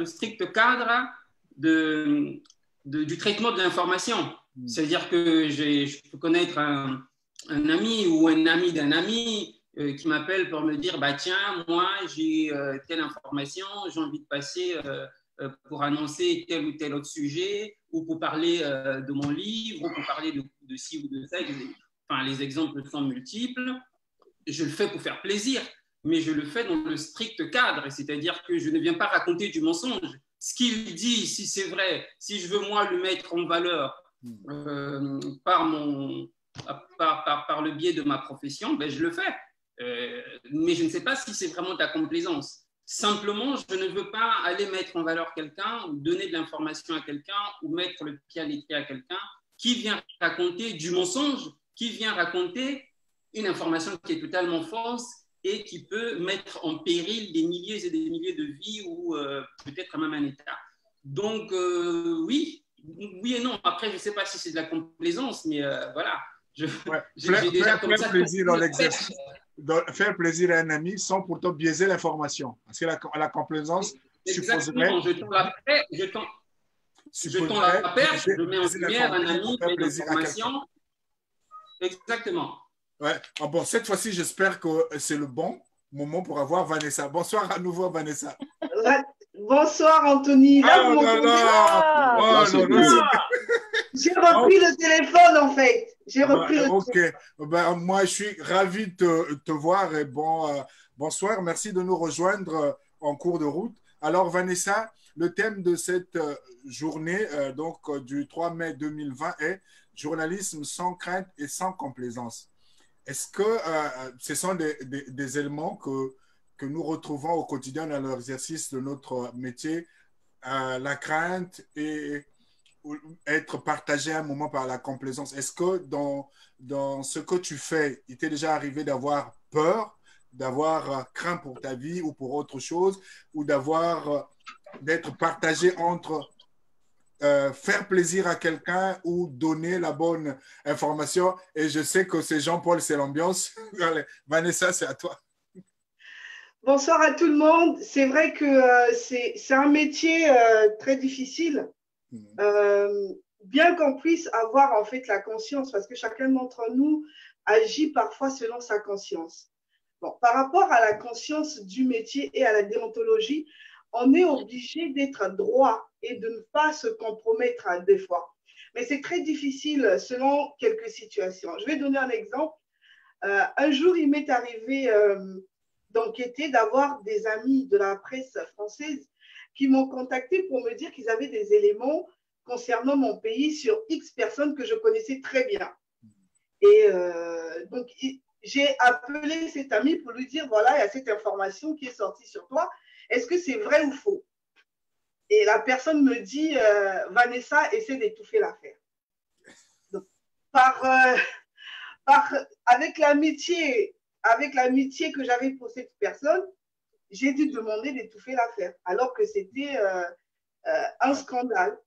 du traitement de l'information. C'est-à-dire que je peux connaître un ami ou un ami d'un ami qui m'appelle pour me dire « Tiens, moi, j'ai telle information, j'ai envie de passer pour annoncer tel ou tel autre sujet, ou pour parler de mon livre, ou pour parler de ci ou de ça. » Enfin, les exemples sont multiples. Je le fais pour faire plaisir, mais je le fais dans le strict cadre, c'est-à-dire que je ne viens pas raconter du mensonge. Ce qu'il dit, si c'est vrai, si je veux moi le mettre en valeur par le biais de ma profession, je le fais. Mais je ne sais pas si c'est vraiment de la complaisance. Simplement, je ne veux pas aller mettre en valeur quelqu'un ou donner de l'information à quelqu'un ou mettre le pied à l'étrier à quelqu'un qui vient raconter du mensonge, qui vient raconter une information qui est totalement fausse et qui peut mettre en péril des milliers et des milliers de vies ou peut-être même un État. Donc, oui et non. Après, je ne sais pas si c'est de la complaisance, mais voilà. J'ai déjà comme ça... plaisir dans l'exercice. Faire plaisir à un ami sans pourtant biaiser l'information. Parce que la complaisance supposerait... Je tends la perche, je mets en lumière un ami, je mets l'information. Exactement. Ouais. Bon, cette fois-ci, j'espère que c'est le bon moment pour avoir Vanessa. Bonsoir à nouveau, Vanessa. Bonsoir, Anthony. Là, vous m'entendez? J'ai repris le téléphone, en fait. J'ai repris le téléphone. Moi, je suis ravi de te voir. Et bonsoir. Merci de nous rejoindre en cours de route. Alors, Vanessa, le thème de cette journée, du 3 mai 2020, est « Journalisme sans crainte et sans complaisance ». Est-ce que ce sont des éléments que nous retrouvons au quotidien dans l'exercice de notre métier, la crainte et être partagé à un moment par la complaisance? Est-ce que dans ce que tu fais, il t'est déjà arrivé d'avoir peur, d'avoir craint pour ta vie ou pour autre chose, ou d'être partagé entre faire plaisir à quelqu'un ou donner la bonne information. Et je sais que c'est Jean-Paul, c'est l'ambiance. Vanessa, c'est à toi. Bonsoir à tout le monde. C'est vrai que c'est un métier très difficile, bien qu'on puisse avoir en fait la conscience, parce que chacun d'entre nous agit parfois selon sa conscience. Bon, par rapport à la conscience du métier et à la déontologie, on est obligé d'être droit et de ne pas se compromettre à des fois. Mais c'est très difficile selon quelques situations. Je vais donner un exemple. Un jour, il m'est arrivé d'enquêter, d'avoir des amis de la presse française qui m'ont contacté pour me dire qu'ils avaient des éléments concernant mon pays sur X personnes que je connaissais très bien. Et donc, j'ai appelé cet ami pour lui dire, voilà, il y a cette information qui est sortie sur toi. Est-ce que c'est vrai ou faux? Et la personne me dit, Vanessa, essaie d'étouffer l'affaire. Avec l'amitié que j'avais pour cette personne, j'ai dû demander d'étouffer l'affaire, alors que c'était un scandale.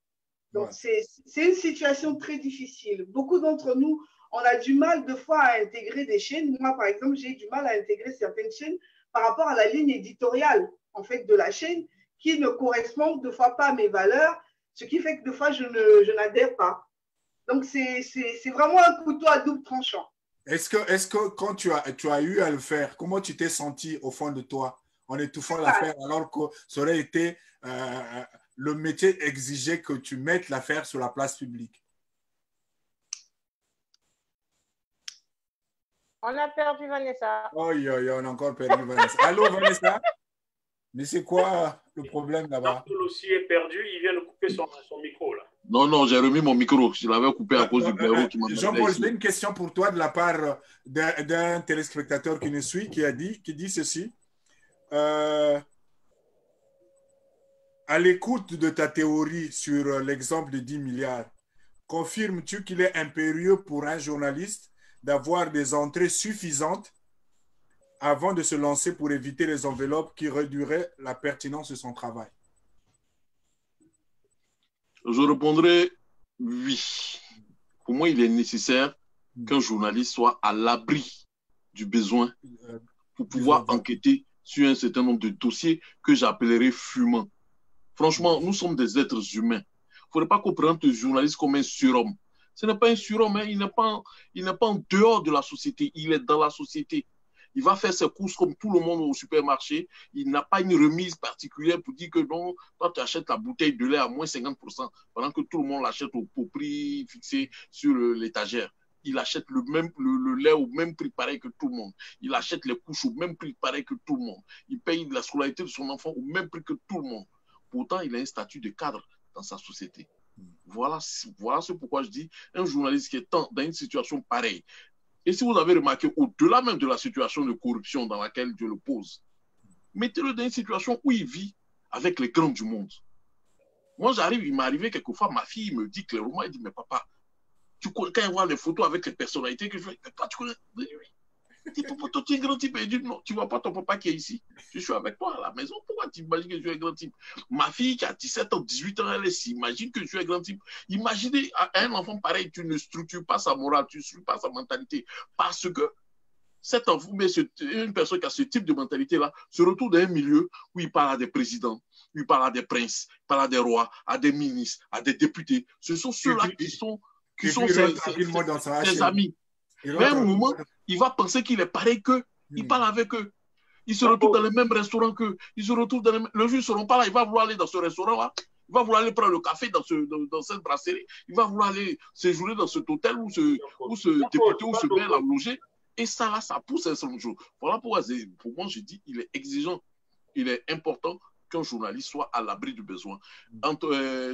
Donc, c'est une situation très difficile. Beaucoup d'entre nous, on a du mal de fois à intégrer des chaînes. Moi, par exemple, j'ai du mal à intégrer certaines chaînes par rapport à la ligne éditoriale en fait, de la chaîne qui ne correspond deux fois pas à mes valeurs, ce qui fait que deux fois, je n'adhère pas. Donc, c'est vraiment un couteau à double tranchant. Est-ce que quand tu as eu à le faire, comment tu t'es senti au fond de toi en étouffant l'affaire alors que ça aurait été le métier exigeait que tu mettes l'affaire sur la place publique? On a perdu Vanessa. Oh, on a encore perdu Vanessa. Allô, Vanessa? Mais c'est quoi le problème là-bas? Jean-Paul aussi est perdu. Il vient de couper son micro là. Non, j'ai remis mon micro. Je l'avais coupé à cause du bureau qui m'a donné. Jean-Paul, j'ai une question pour toi de la part d'un téléspectateur qui nous suit, qui dit ceci. À l'écoute de ta théorie sur l'exemple de 10 milliards, confirmes-tu qu'il est impérieux pour un journaliste d'avoir des entrées suffisantes avant de se lancer pour éviter les enveloppes qui réduiraient la pertinence de son travail? Je répondrai oui. Pour moi, il est nécessaire qu'un journaliste soit à l'abri du besoin pour pouvoir enquêter sur un certain nombre de dossiers que j'appellerais fumants. Franchement, nous sommes des êtres humains. Il ne faudrait pas qu'on prenne le journaliste comme un surhomme. Ce n'est pas un surhomme, hein. Il n'est pas en dehors de la société, il est dans la société. Il va faire ses courses comme tout le monde au supermarché. Il n'a pas une remise particulière pour dire que non, toi tu achètes la bouteille de lait à moins 50%, pendant que tout le monde l'achète au prix fixé sur l'étagère. Il achète le lait au même prix pareil que tout le monde. Il achète les couches au même prix pareil que tout le monde. Il paye la scolarité de son enfant au même prix que tout le monde. Pourtant, il a un statut de cadre dans sa société. Voilà ce pourquoi je dis un journaliste qui est dans une situation pareille. Et si vous avez remarqué, au-delà même de la situation de corruption dans laquelle Dieu le pose, mettez-le dans une situation où il vit avec les grands du monde. Moi, il m'est arrivé quelquefois, ma fille me dit clairement, elle dit, mais papa, quand elle voit les photos avec les personnalités, que je fais, mais toi, tu connais lui. Tu es un grand type. Et il dit, non, tu ne vois pas ton papa qui est ici. Je suis avec toi à la maison. Pourquoi tu imagines que je suis un grand type? Ma fille qui a 17 ans, 18 ans, elle s'imagine que je suis un grand type. Imaginez à un enfant pareil, tu ne structures pas sa morale, tu ne structures pas sa mentalité. Parce que cet enfant, mais une personne qui a ce type de mentalité-là, se retrouve dans un milieu où il parle à des présidents, où il parle à des princes, il parle à des rois, à des ministres, à des députés. Ce sont ceux-là qui sont ses amis. Mais à un moment, il va penser qu'il est pareil qu'eux. Il parle avec eux. Il se retrouve dans les mêmes restaurants qu'eux. Il se retrouve dans les mêmes... Le jour, ils ne seront pas là. Il va vouloir aller dans ce restaurant-là. Il va vouloir aller prendre le café dans cette brasserie. Il va vouloir aller séjourner dans cet hôtel où ce député ou ce maire l'a logé. Et ça, là, ça pousse un certain jour. Voilà pourquoi, pour moi, je dis, il est exigeant. Il est important qu'un journaliste soit à l'abri du besoin.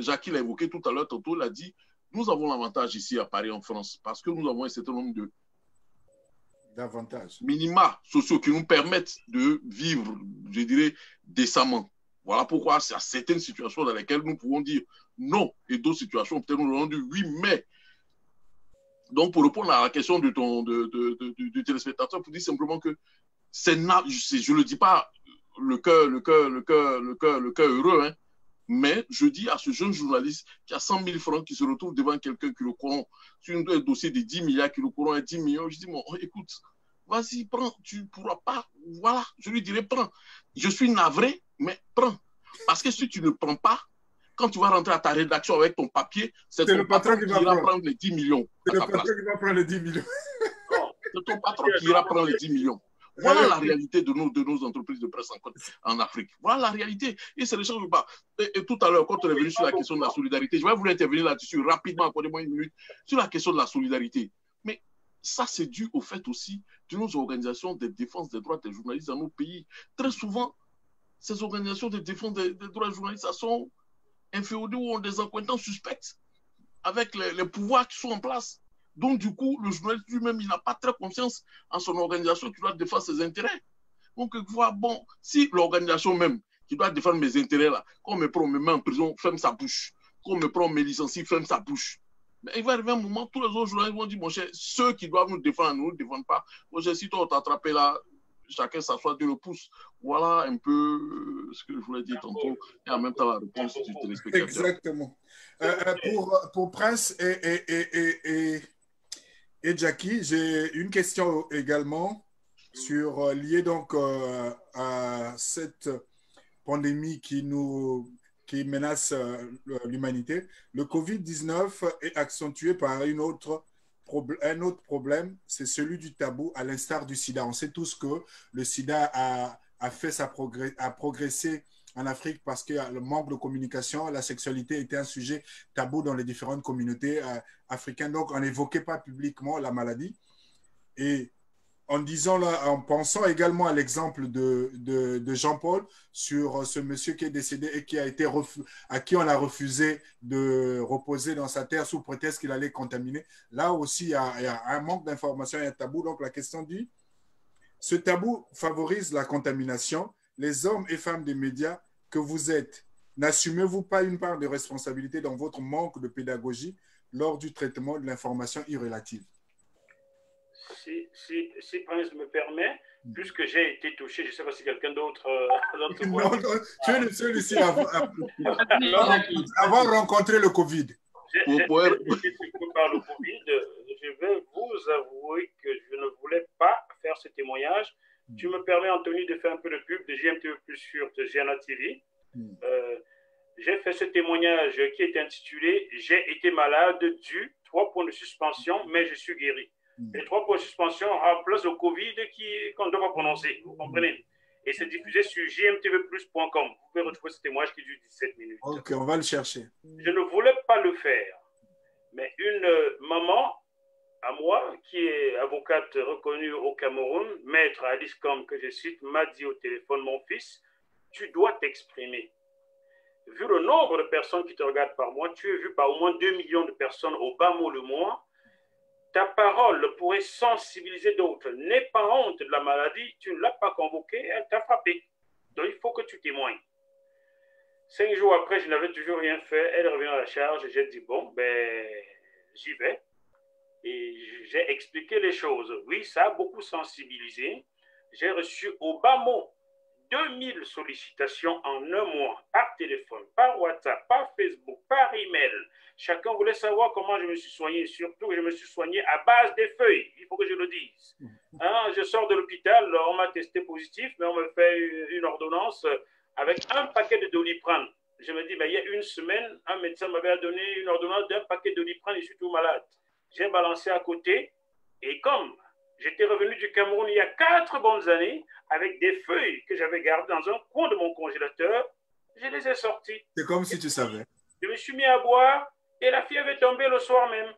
Jackie l'a évoqué tout à l'heure, tantôt, il a dit, nous avons l'avantage ici à Paris, en France, parce que nous avons un certain nombre d'avantages, minima sociaux qui nous permettent de vivre, je dirais, décemment. Voilà pourquoi il y a certaines situations dans lesquelles nous pouvons dire non, et d'autres situations, peut-être nous allons dire oui, mais. Donc, pour répondre à la question du téléspectateur, pour dire simplement que je ne le dis pas le cœur heureux, hein, Mais je dis à ce jeune journaliste qui a 100 000 francs, qui se retrouve devant quelqu'un qui le corrompt sur un dossier de 10 milliards, qui le corrompt à 10 millions, je dis, bon, écoute, vas-y, prends, tu ne pourras pas. Voilà, je lui dirai, prends. Je suis navré, mais prends. Parce que si tu ne prends pas, quand tu vas rentrer à ta rédaction avec ton papier, c'est ton patron qui ira prendre les 10 millions. C'est le patron qui va prendre les 10 millions. C'est ton patron qui ira prendre les 10 millions. Voilà la réalité de nos entreprises de presse en Afrique. Voilà la réalité. Et c'est ne change pas. Et tout à l'heure, quand on est venu sur la question de la solidarité, je vais vouloir intervenir là-dessus rapidement, accordez-moi une minute, sur la question de la solidarité. Mais ça, c'est dû au fait aussi de nos organisations de défense des droits des journalistes dans nos pays. Très souvent, ces organisations de défense des droits des journalistes, elles sont inféodées ou ont des accointances suspectes avec les pouvoirs qui sont en place. Donc, du coup, le journaliste lui-même, il n'a pas très confiance en son organisation qui doit défendre ses intérêts. Donc, voilà, bon, si l'organisation même qui doit défendre mes intérêts, là, quand on me prend, on me met en prison, ferme sa bouche. Quand on me prend, on me licencie, ferme sa bouche. Mais il va arriver un moment, tous les autres journalistes vont dire, mon cher, ceux qui doivent nous défendre, ne nous défendent pas. Mon cher, si toi, on t'a attrapé là, chacun s'assoit, Dieu le pouce. Voilà un peu ce que je voulais dire tantôt, et en même temps la réponse du téléspectateur. Exactement. Pour Prince et Jackie, j'ai une question également sur liée donc à cette pandémie qui menace l'humanité. Le Covid-19 est accentué par un autre problème, c'est celui du tabou, à l'instar du sida. On sait tous que le sida a progressé en Afrique parce que le manque de communication, la sexualité était un sujet tabou dans les différentes communautés africaines. Donc, on n'évoquait pas publiquement la maladie. Et en pensant également à l'exemple de Jean-Paul sur ce monsieur qui est décédé et à qui on a refusé de reposer dans sa terre sous prétexte qu'il allait contaminer. Là aussi, il y a un manque d'information et un tabou. Donc, la question dit, ce tabou favorise la contamination. Les hommes et femmes des médias que vous êtes, n'assumez-vous pas une part de responsabilité dans votre manque de pédagogie lors du traitement de l'information irrelative? Si Prince me permet, puisque j'ai été touché, je ne sais pas si quelqu'un d'autre... non, tu es le seul ici à avoir rencontré le Covid. Par le Covid, je vais vous avouer que je ne voulais pas faire ce témoignage. Tu me permets, Anthony, de faire un peu de pub de JMTV Plus sur Giana TV. J'ai fait ce témoignage qui est intitulé « J'ai été malade dû, 3 points de suspension, mais je suis guéri ». Les 3 points de suspension remplacent le Covid qu'on ne doit pas prononcer, vous comprenez? Et c'est diffusé sur jmtvplus.com. Vous pouvez retrouver ce témoignage qui dure 17 minutes. Ok, on va le chercher. Je ne voulais pas le faire, mais une maman à moi, qui est avocate reconnue au Cameroun, maître Alice Combe, que je cite, m'a dit au téléphone, mon fils, tu dois t'exprimer. Vu le nombre de personnes qui te regardent par mois, tu es vu par au moins 2 millions de personnes au bas mot le mois, ta parole pourrait sensibiliser d'autres. N'aie pas honte de la maladie, tu ne l'as pas convoquée, elle t'a frappé. Donc il faut que tu témoignes. 5 jours après, je n'avais toujours rien fait, elle revient à la charge, j'ai dit, bon, ben, j'y vais. Et j'ai expliqué les choses. Oui, ça a beaucoup sensibilisé. J'ai reçu au bas mot 2000 sollicitations en un mois, par téléphone, par WhatsApp, par Facebook, par email. Chacun voulait savoir comment je me suis soigné. Surtout, je me suis soigné à base des feuilles. Il faut que je le dise. Hein, je sors de l'hôpital, on m'a testé positif, mais on me fait une ordonnance avec un paquet de Doliprane. Je me dis, ben, il y a une semaine, un médecin m'avait donné une ordonnance d'un paquet de Doliprane et je suis tout malade. J'ai balancé à côté et comme j'étais revenu du Cameroun il y a 4 bonnes années avec des feuilles que j'avais gardées dans un coin de mon congélateur, je les ai sorties. C'est comme si tu savais. Je me suis mis à boire et la fille avait tombé le soir même.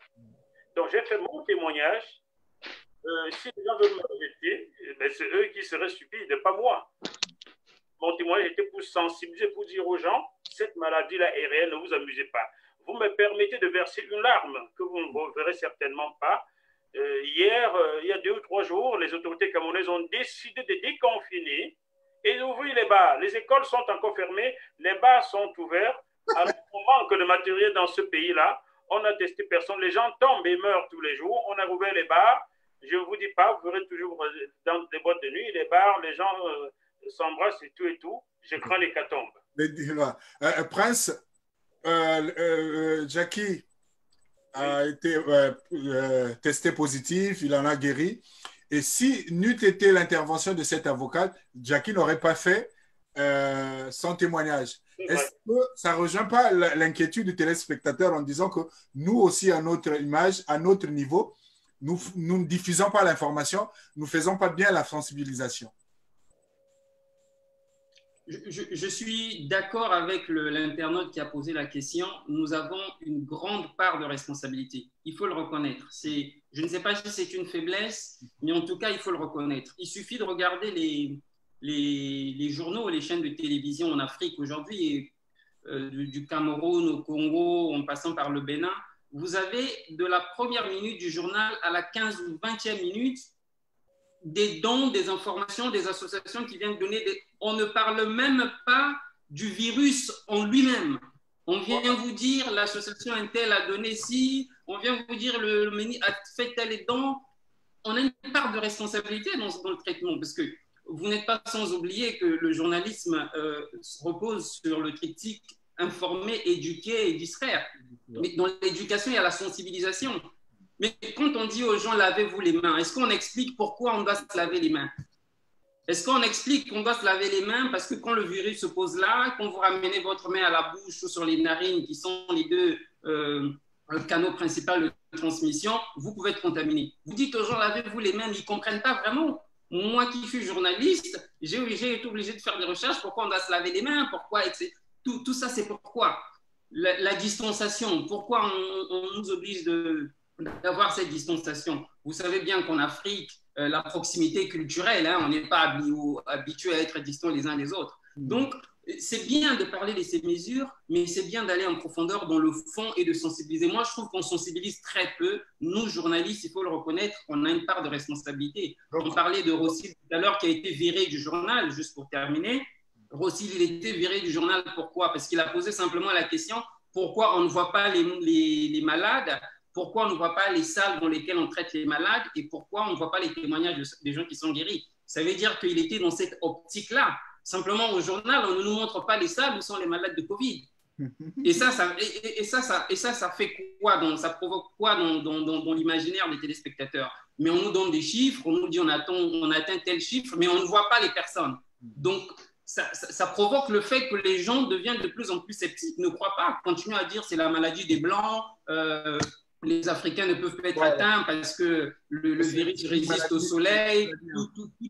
Donc j'ai fait mon témoignage. Si les gens veulent me rejeter, ben, c'est eux qui seraient stupides, pas moi. Mon témoignage était pour sensibiliser, pour dire aux gens, cette maladie-là est réelle, ne vous amusez pas. Vous me permettez de verser une larme que vous ne verrez certainement pas. Hier, il y a 2 ou 3 jours, les autorités camerounaises ont décidé de déconfiner et d'ouvrir les bars. Les écoles sont encore fermées, les bars sont ouverts. Alors, on manque de matériel dans ce pays-là. On n'a testé personne. Les gens tombent et meurent tous les jours. On a rouvert les bars. Je ne vous dis pas, vous verrez toujours dans des boîtes de nuit, les bars, les gens s'embrassent et tout et tout. Je crains l'hécatombe. Prince, Jackie a été testé positif, il en a guéri. Et si n'eût été l'intervention de cet avocat, Jackie n'aurait pas fait son témoignage. Est-ce que ça ne rejoint pas l'inquiétude du téléspectateur en disant que nous aussi, à notre image, à notre niveau, nous ne diffusons pas l'information, nous ne faisons pas bien la sensibilisation? Je suis d'accord avec l'internaute qui a posé la question. Nous avons une grande part de responsabilité. Il faut le reconnaître. Je ne sais pas si c'est une faiblesse, mais en tout cas, il faut le reconnaître. Il suffit de regarder les journaux et les chaînes de télévision en Afrique aujourd'hui, du Cameroun au Congo, en passant par le Bénin. Vous avez de la première minute du journal à la 15 ou 20e minute des dons, des informations, des associations qui viennent donner On ne parle même pas du virus en lui-même. On vient vous dire l'association Intel a donné ci, on vient vous dire le ministre a fait tel don. On a une part de responsabilité dans le traitement, parce que vous n'êtes pas sans oublier que le journalisme repose sur le triptyque informer, éduquer et distraire. Mais dans l'éducation, il y a la sensibilisation. Mais quand on dit aux gens, lavez-vous les mains, est-ce qu'on explique pourquoi on doit se laver les mains? Est-ce qu'on explique qu'on doit se laver les mains parce que quand le virus se pose là, quand vous ramenez votre main à la bouche ou sur les narines, qui sont les deux canaux principaux de transmission, vous pouvez être contaminé. Vous dites aux gens, lavez-vous les mains, mais ils ne comprennent pas vraiment. Moi qui suis journaliste, j'ai été obligé de faire des recherches, pourquoi on doit se laver les mains, pourquoi, etc. Tout ça, c'est pourquoi. La distanciation, pourquoi on nous oblige d'avoir cette distanciation. Vous savez bien qu'en Afrique, la proximité culturelle, on n'est pas habitué à être distants les uns des autres. Donc, c'est bien de parler de ces mesures, mais c'est bien d'aller en profondeur dans le fond et de sensibiliser. Moi, je trouve qu'on sensibilise très peu. Nous, journalistes, il faut le reconnaître, on a une part de responsabilité. On parlait de Rossil tout à l'heure qui a été viré du journal, juste pour terminer. Rossil, il a été viré du journal, pourquoi? Parce qu'il a posé simplement la question, pourquoi on ne voit pas les malades? Pourquoi on ne voit pas les salles dans lesquelles on traite les malades et pourquoi on ne voit pas les témoignages des gens qui sont guéris? Ça veut dire qu'il était dans cette optique-là. Simplement, au journal, on ne nous montre pas les salles où sont les malades de Covid. Et ça fait quoi? Ça provoque quoi dans l'imaginaire des téléspectateurs? Mais on nous donne des chiffres, on nous dit on atteint tel chiffre, mais on ne voit pas les personnes. Donc, ça provoque le fait que les gens deviennent de plus en plus sceptiques, ne croient pas, continuent à dire c'est la maladie des Blancs, les Africains ne peuvent pas être atteints parce que le virus résiste au soleil,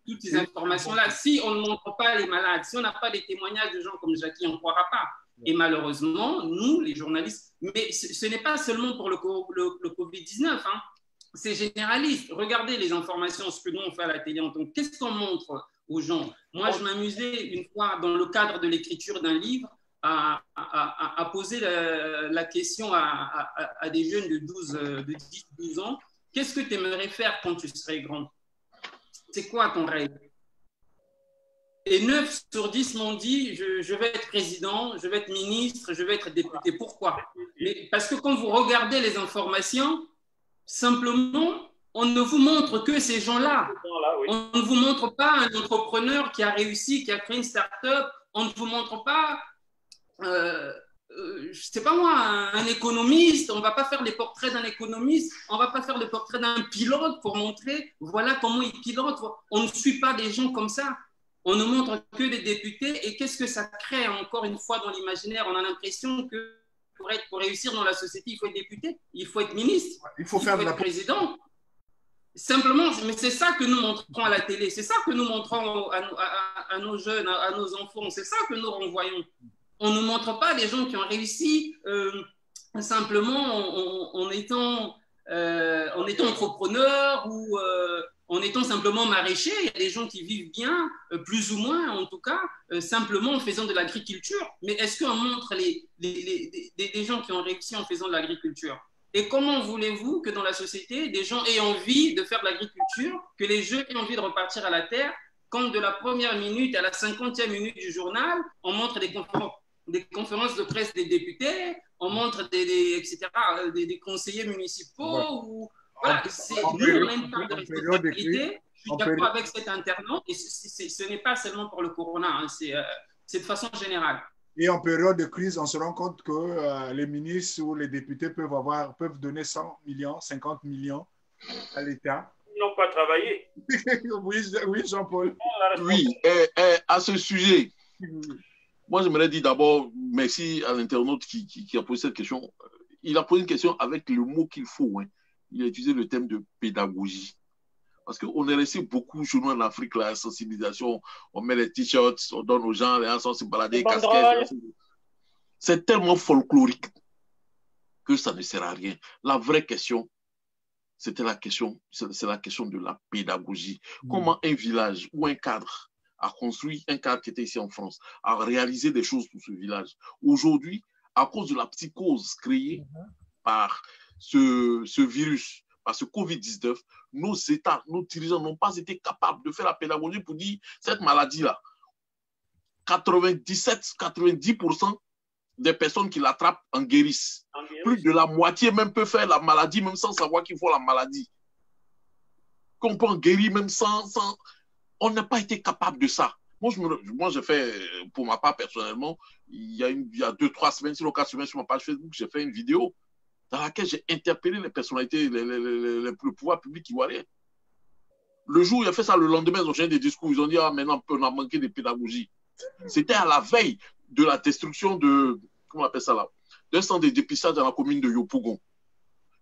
toutes ces informations-là. Si on ne montre pas les malades, si on n'a pas des témoignages de gens comme Jackie, on ne croira pas. Et malheureusement, nous, les journalistes, mais ce n'est pas seulement pour le Covid-19, c'est généraliste. Regardez les informations, ce que nous on fait à la télé, qu'est-ce qu'on montre aux gens? Moi, je m'amusais une fois dans le cadre de l'écriture d'un livre à poser la question à des jeunes de 10-12 ans. Qu'est-ce que tu aimerais faire quand tu serais grand? C'est quoi ton rêve? Et 9 sur 10 m'ont dit, je vais être président, je vais être ministre, je vais être député. Pourquoi? Parce que quand vous regardez les informations, simplement, on ne vous montre que ces gens-là. On ne vous montre pas un entrepreneur qui a réussi, qui a créé une start-up. On ne vous montre pas, je ne sais pas moi, un économiste. On ne va pas faire les portraits d'un économiste. On ne va pas faire le portrait d'un pilote pour montrer, voilà comment il pilote. On ne suit pas des gens comme ça. On ne montre que des députés. Et qu'est-ce que ça crée encore une fois dans l'imaginaire? On a l'impression que pour réussir dans la société, il faut être député, il faut être ministre, il faut être président. Simplement, mais c'est ça que nous montrons à la télé, c'est ça que nous montrons à nos jeunes, à nos enfants, c'est ça que nous renvoyons. On ne montre pas des gens qui ont réussi simplement en étant entrepreneurs ou en étant simplement maraîchers. Il y a des gens qui vivent bien, plus ou moins en tout cas, simplement en faisant de l'agriculture. Mais est-ce qu'on montre des gens qui ont réussi en faisant de l'agriculture? Et comment voulez-vous que dans la société, des gens aient envie de faire de l'agriculture, que les jeunes aient envie de repartir à la terre, quand de la première minute à la 50e minute du journal, on montre des conférences de presse des députés, on montre des conseillers municipaux. Ou, voilà, nous, on a une part de responsabilité. Je suis d'accord avec cet internaute, et ce n'est pas seulement pour le corona, c'est de façon générale. Et en période de crise, on se rend compte que les ministres ou les députés peuvent donner 100 millions, 50 millions à l'État. Ils n'ont pas travaillé. Oui, Jean-Paul. Oui, à ce sujet, moi, j'aimerais dire d'abord merci à l'internaute qui a posé cette question. Il a posé une question avec le mot qu'il faut. Hein. Il a utilisé le thème de pédagogie. Parce qu'on est resté beaucoup chez nous en Afrique, la sensibilisation, on met les t-shirts, on donne aux gens, les gens sont se balader, casquettes. C'est tellement folklorique que ça ne sert à rien. La vraie question, c'est la question de la pédagogie. Comment un village ou un cadre a construit, un cadre qui était ici en France, a réalisé des choses pour ce village. Aujourd'hui, à cause de la psychose créée par ce virus, par ce Covid-19, nos États, nos dirigeants n'ont pas été capables de faire la pédagogie pour dire cette maladie-là, 90% des personnes qui l'attrapent en guérissent. Plus de la moitié même peut faire la maladie même sans savoir qu'il faut la maladie. Qu'on peut en guérir même sans... On n'a pas été capable de ça. Moi, j'ai fait, pour ma part personnellement, il y a 2-3 semaines, sinon 4 semaines sur ma page Facebook, j'ai fait une vidéo dans laquelle j'ai interpellé les personnalités, le pouvoir public ivoirien. Le jour où il a fait ça, le lendemain, ils ont changé des discours. Ils ont dit, ah, maintenant, on a manqué de pédagogie. C'était à la veille de la destruction de, comment on appelle ça là, d'un centre de dépistage dans la commune de Yopougon.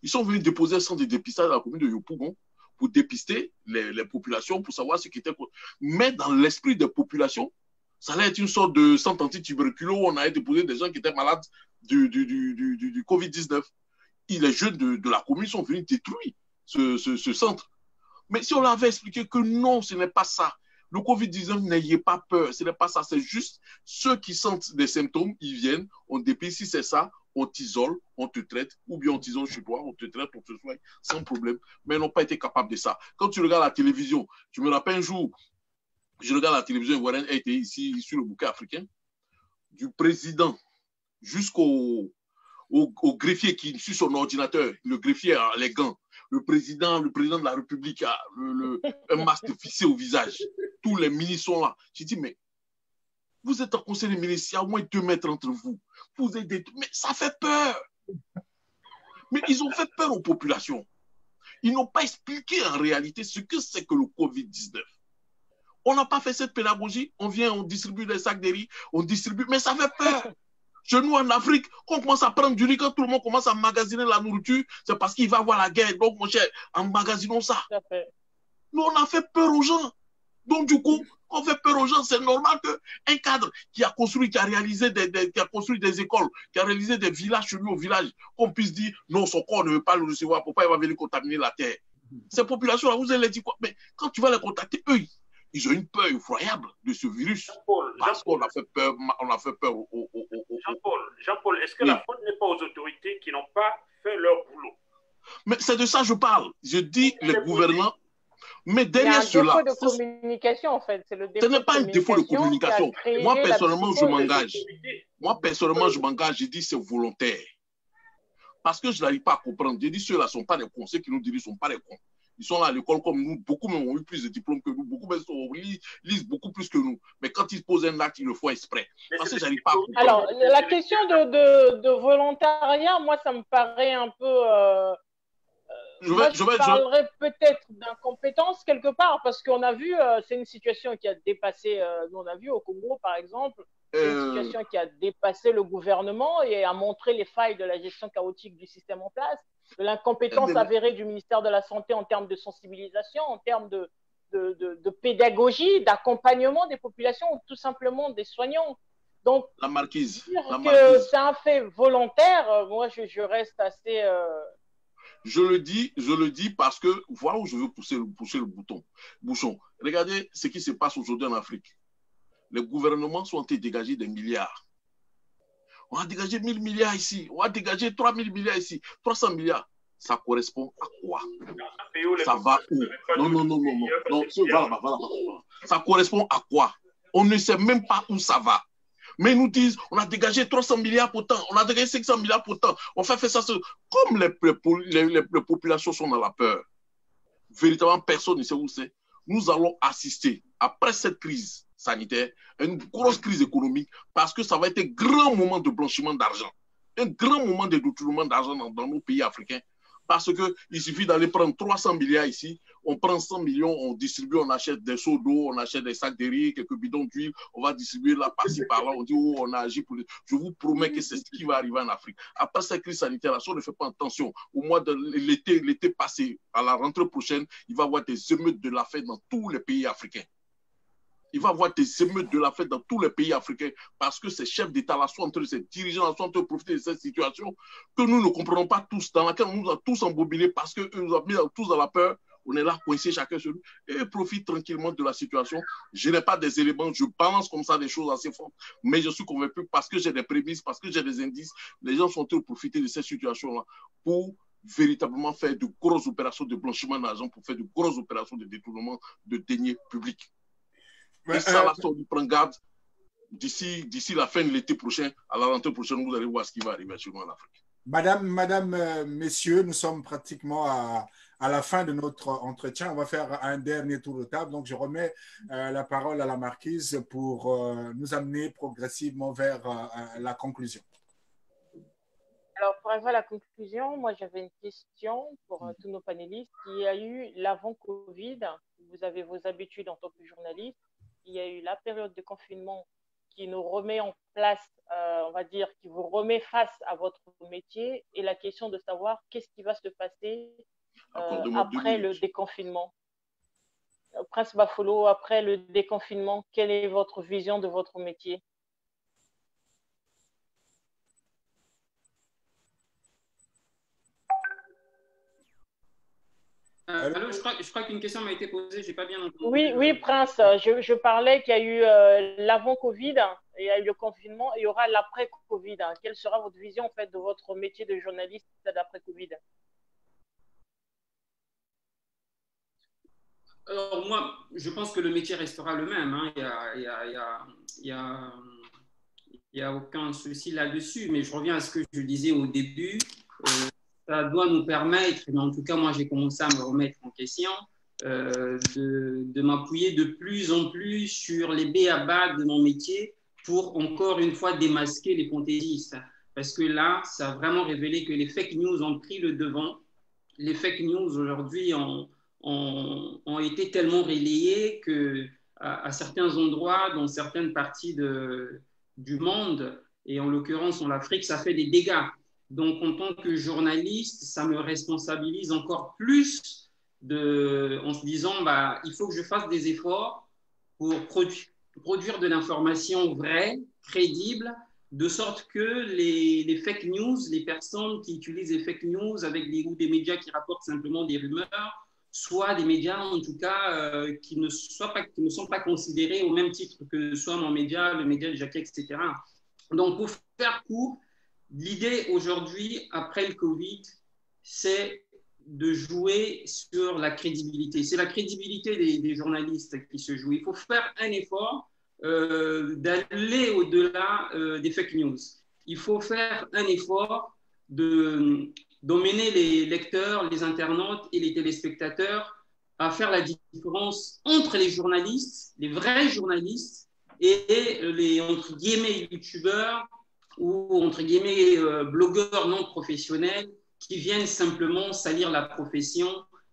Ils sont venus déposer un centre de dépistage dans la commune de Yopougon pour dépister les populations, pour savoir ce qui était... Mais dans l'esprit des populations, ça allait être une sorte de centre antituberculeux où on allait déposer des gens qui étaient malades du Covid-19. Et les jeunes de la commune sont venus détruire ce centre. Mais si on leur avait expliqué que non, ce n'est pas ça. Le Covid-19, n'ayez pas peur. Ce n'est pas ça. C'est juste ceux qui sentent des symptômes, ils viennent, on dépiste. Si c'est ça, on t'isole, on te traite, ou bien on t'isole chez toi, on te traite, on te soigne sans problème. Mais ils n'ont pas été capables de ça. Quand tu regardes la télévision, je me rappelle un jour, je regarde la télévision ivoirienne, elle était ici sur le bouquet africain, du président jusqu'au greffier qui suit son ordinateur, le greffier a les gants, le président de la République a un masque fixé au visage. Tous les ministres sont là. J'ai dit, mais vous êtes en conseil des ministres, il y a au moins 2 mètres entre vous. Vous êtes mais ça fait peur. Mais ils ont fait peur aux populations. Ils n'ont pas expliqué en réalité ce que c'est que le Covid-19. On n'a pas fait cette pédagogie. On vient, on distribue des sacs de riz, on distribue, mais ça fait peur. Chez nous, en Afrique, quand on commence à prendre du riz, quand tout le monde commence à magasiner la nourriture, c'est parce qu'il va y avoir la guerre. Donc, mon cher, emmagasinons ça. Nous, on a fait peur aux gens. Donc, du coup, on fait peur aux gens. C'est normal qu'un cadre qui a construit, qui a réalisé qui a construit des écoles, qui a réalisé des villages chez lui au village, qu'on puisse dire, non, son corps ne veut pas le recevoir. Pourquoi il va venir contaminer la terre? Ces populations-là, vous allez dire quoi? Mais quand tu vas les contacter, eux, ils ont une peur effroyable de ce virus. Parce qu'on a fait peur, Jean-Paul, est-ce que la faute n'est pas aux autorités qui n'ont pas fait leur boulot? Mais c'est de ça que je parle. Je dis les gouvernants. Mais derrière cela. C'est un défaut de communication, en fait. Ce n'est pas un défaut de communication. Moi, personnellement, je m'engage. Je m'engage. Je dis c'est volontaire. Parce que je n'arrive pas à comprendre. Je dis ceux-là ne sont pas des cons. Ceux qui nous dirigent ne sont pas des cons. Ils sont là à l'école comme nous. Beaucoup même ont eu plus de diplômes que nous. Beaucoup même lisent beaucoup plus que nous. Mais quand ils posent un acte, ils le font exprès. Parce que je n'arrive pas à comprendre. Alors, la question de volontariat, moi, ça me paraît un peu... je parlerais peut-être d'incompétence quelque part, parce qu'on a vu, c'est une situation qui a dépassé, nous on a vu au Congo par exemple, c'est une situation qui a dépassé le gouvernement et a montré les failles de la gestion chaotique du système en place, de l'incompétence avérée du ministère de la Santé en termes de sensibilisation, en termes de pédagogie, d'accompagnement des populations ou tout simplement des soignants. Donc, la marquise. Que c'est un fait volontaire, moi je reste assez... Je le dis parce que voilà où je veux pousser le bouchon. Regardez ce qui se passe aujourd'hui en Afrique. Les gouvernements sont en train de dégager des milliards. On a dégagé 1000 milliards ici. On a dégagé 3000 milliards ici. 300 milliards. Ça correspond à quoi? Ça va où? Non. Voilà. Ça correspond à quoi? On ne sait même pas où ça va. Mais ils nous disent, on a dégagé 300 milliards pour tant, on a dégagé 500 milliards pour tant, on fait ça. Comme les populations sont dans la peur, véritablement personne ne sait où c'est. Nous allons assister, après cette crise sanitaire, à une grosse crise économique, parce que ça va être un grand moment de blanchiment d'argent, un grand moment de détournement d'argent dans nos pays africains. Parce qu'il suffit d'aller prendre 300 milliards ici, on prend 100 millions, on distribue, on achète des seaux d'eau, on achète des sacs de riz, quelques bidons d'huile, on va distribuer là, par-ci, par-là, on dit, oh, on a agi pour les... Je vous promets que c'est ce qui va arriver en Afrique. Après cette crise sanitaire, si on ne fait pas attention, au mois de l'été passé, à la rentrée prochaine, il va y avoir des émeutes de la fête dans tous les pays africains. Il va y avoir des émeutes de la fête dans tous les pays africains parce que ces chefs d'État-là sont en train de se diriger, sont en train de profiter de cette situation que nous ne comprenons pas tous, dans laquelle on nous a tous embobinés parce qu'eux nous ont mis tous dans la peur. On est là coincés chacun sur lui et ils profitent tranquillement de la situation. Je n'ai pas des éléments, je balance comme ça des choses assez fortes, mais je suis convaincu parce que j'ai des prémices, parce que j'ai des indices. Les gens sont en train de profiter de cette situation-là pour véritablement faire de grosses opérations de blanchiment d'argent, pour faire de grosses opérations de détournement de deniers publics. Et ça, là, on prend garde. D'ici la fin de l'été prochain, à la rentrée prochaine, vous allez voir ce qui va arriver chez nous en Afrique. Madame, messieurs, nous sommes pratiquement à la fin de notre entretien. On va faire un dernier tour de table. Donc, je remets la parole à la marquise pour nous amener progressivement vers la conclusion. Alors, pour arriver à la conclusion, moi, j'avais une question pour tous nos panélistes. Il y a eu l'avant-Covid. Vous avez vos habitudes en tant que journaliste. Il y a eu la période de confinement qui nous remet en place, on va dire, qui vous remet face à votre métier et la question de savoir qu'est-ce qui va se passer après le déconfinement. Prince Bafolo, après le déconfinement, quelle est votre vision de votre métier? Allô, je crois qu'une question m'a été posée, je n'ai pas bien entendu. Oui, Prince, je parlais qu'il y a eu l'avant-Covid, il y a eu le confinement, et il y aura l'après-Covid. Quelle sera votre vision en fait, de votre métier de journaliste d'après-Covid? Alors moi, je pense que le métier restera le même. Hein. Il y a aucun souci là-dessus, mais je reviens à ce que je disais au début. Ça doit nous permettre, mais en tout cas, moi, j'ai commencé à me remettre en question, de m'appuyer de plus en plus sur les b.a.-ba de mon métier pour, encore une fois, démasquer les fantaisistes. Parce que là, ça a vraiment révélé que les fake news ont pris le devant. Les fake news, aujourd'hui, ont été tellement relayées qu'à certains endroits, dans certaines parties du monde, et en l'occurrence en Afrique, ça fait des dégâts. Donc, en tant que journaliste, ça me responsabilise encore plus en se disant, il faut que je fasse des efforts pour produire de l'information vraie, crédible, de sorte que les fake news, les personnes qui utilisent les fake news ou des médias qui rapportent simplement des rumeurs, soient des médias, en tout cas, qui ne sont pas considérés au même titre que soit mon média, le média de Jacquet, etc. Donc, pour faire court, l'idée aujourd'hui, après le Covid, c'est de jouer sur la crédibilité. C'est la crédibilité des journalistes qui se joue. Il faut faire un effort d'aller au-delà des fake news. Il faut faire un effort d'emmener les lecteurs, les internautes et les téléspectateurs à faire la différence entre les journalistes, les vrais journalistes, et les, entre guillemets, youtubeurs ou, entre guillemets, blogueurs non professionnels qui viennent simplement salir la profession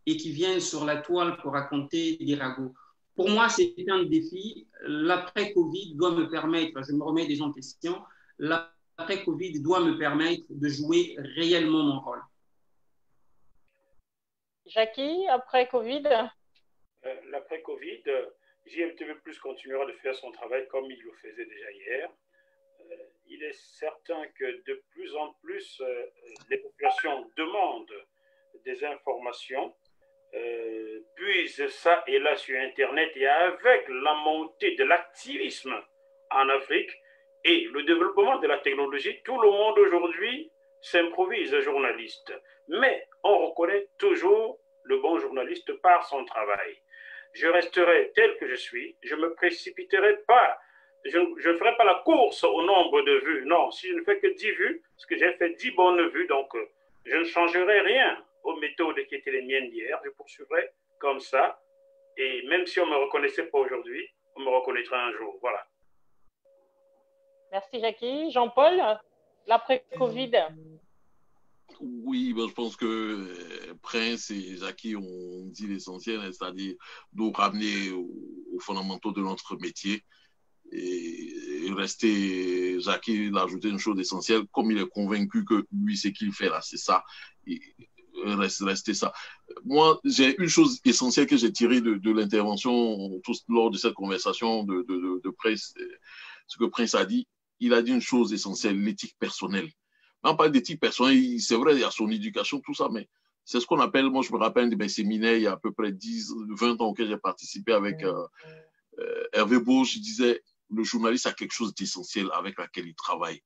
et qui viennent sur la toile pour raconter des ragots. Pour moi, c'est un défi. L'après-Covid doit me permettre, je me remets déjà en question, l'après-Covid doit me permettre de jouer réellement mon rôle. Jackie, après-Covid? L'après-Covid, JMTV+ continuera de faire son travail comme il le faisait déjà hier. Il est certain que de plus en plus, les populations demandent des informations, puisent ça et là sur Internet, et avec la montée de l'activisme en Afrique et le développement de la technologie, tout le monde aujourd'hui s'improvise journaliste. Mais on reconnaît toujours le bon journaliste par son travail. Je resterai tel que je suis, je ne me précipiterai pas. Je ne ferai pas la course au nombre de vues. Non, si je ne fais que 10 vues, parce que j'ai fait 10 bonnes vues, donc je ne changerai rien aux méthodes qui étaient les miennes d'hier. Je poursuivrai comme ça. Et même si on ne me reconnaissait pas aujourd'hui, on me reconnaîtra un jour. Voilà. Merci, Jackie. Jean-Paul, l'après-Covid. Oui, ben, je pense que Prince et Jackie ont dit l'essentiel, hein, c'est-à-dire nous ramener aux fondamentaux de notre métier et rester, Jackie, il a ajouté une chose essentielle, comme il est convaincu que lui, ce qu'il fait là, c'est ça, et rester ça. Moi, j'ai une chose essentielle que j'ai tirée de l'intervention lors de cette conversation de Prince, ce que Prince a dit. Il a dit une chose essentielle, l'éthique personnelle. On parle d'éthique personnelle, c'est vrai, il y a son éducation, tout ça, mais c'est ce qu'on appelle, moi je me rappelle de mes séminaires il y a à peu près 20 ans auxquels j'ai participé avec Hervé Bourges. Je disais, le journaliste a quelque chose d'essentiel avec laquelle il travaille.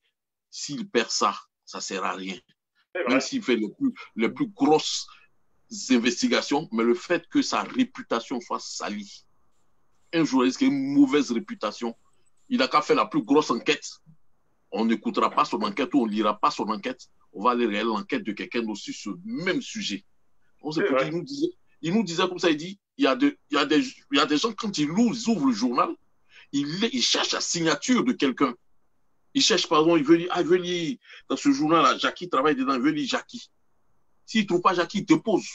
S'il perd ça, ça ne sert à rien. Même s'il fait les plus grosses investigations, mais le fait que sa réputation soit salie. Un journaliste qui a une mauvaise réputation, il n'a qu'à faire la plus grosse enquête. On n'écoutera pas son enquête ou on ne lira pas son enquête. On va aller réaliser l'enquête de quelqu'un aussi sur le même sujet. On sait il nous disait comme ça, il dit, il y a des gens, quand ils ouvrent le journal, ils cherchent la signature de quelqu'un. Ils cherchent, par exemple, il veut lire dans ce journal-là, Jackie travaille dedans, il veut lire Jackie. S'il ne trouve pas Jackie, il dépose.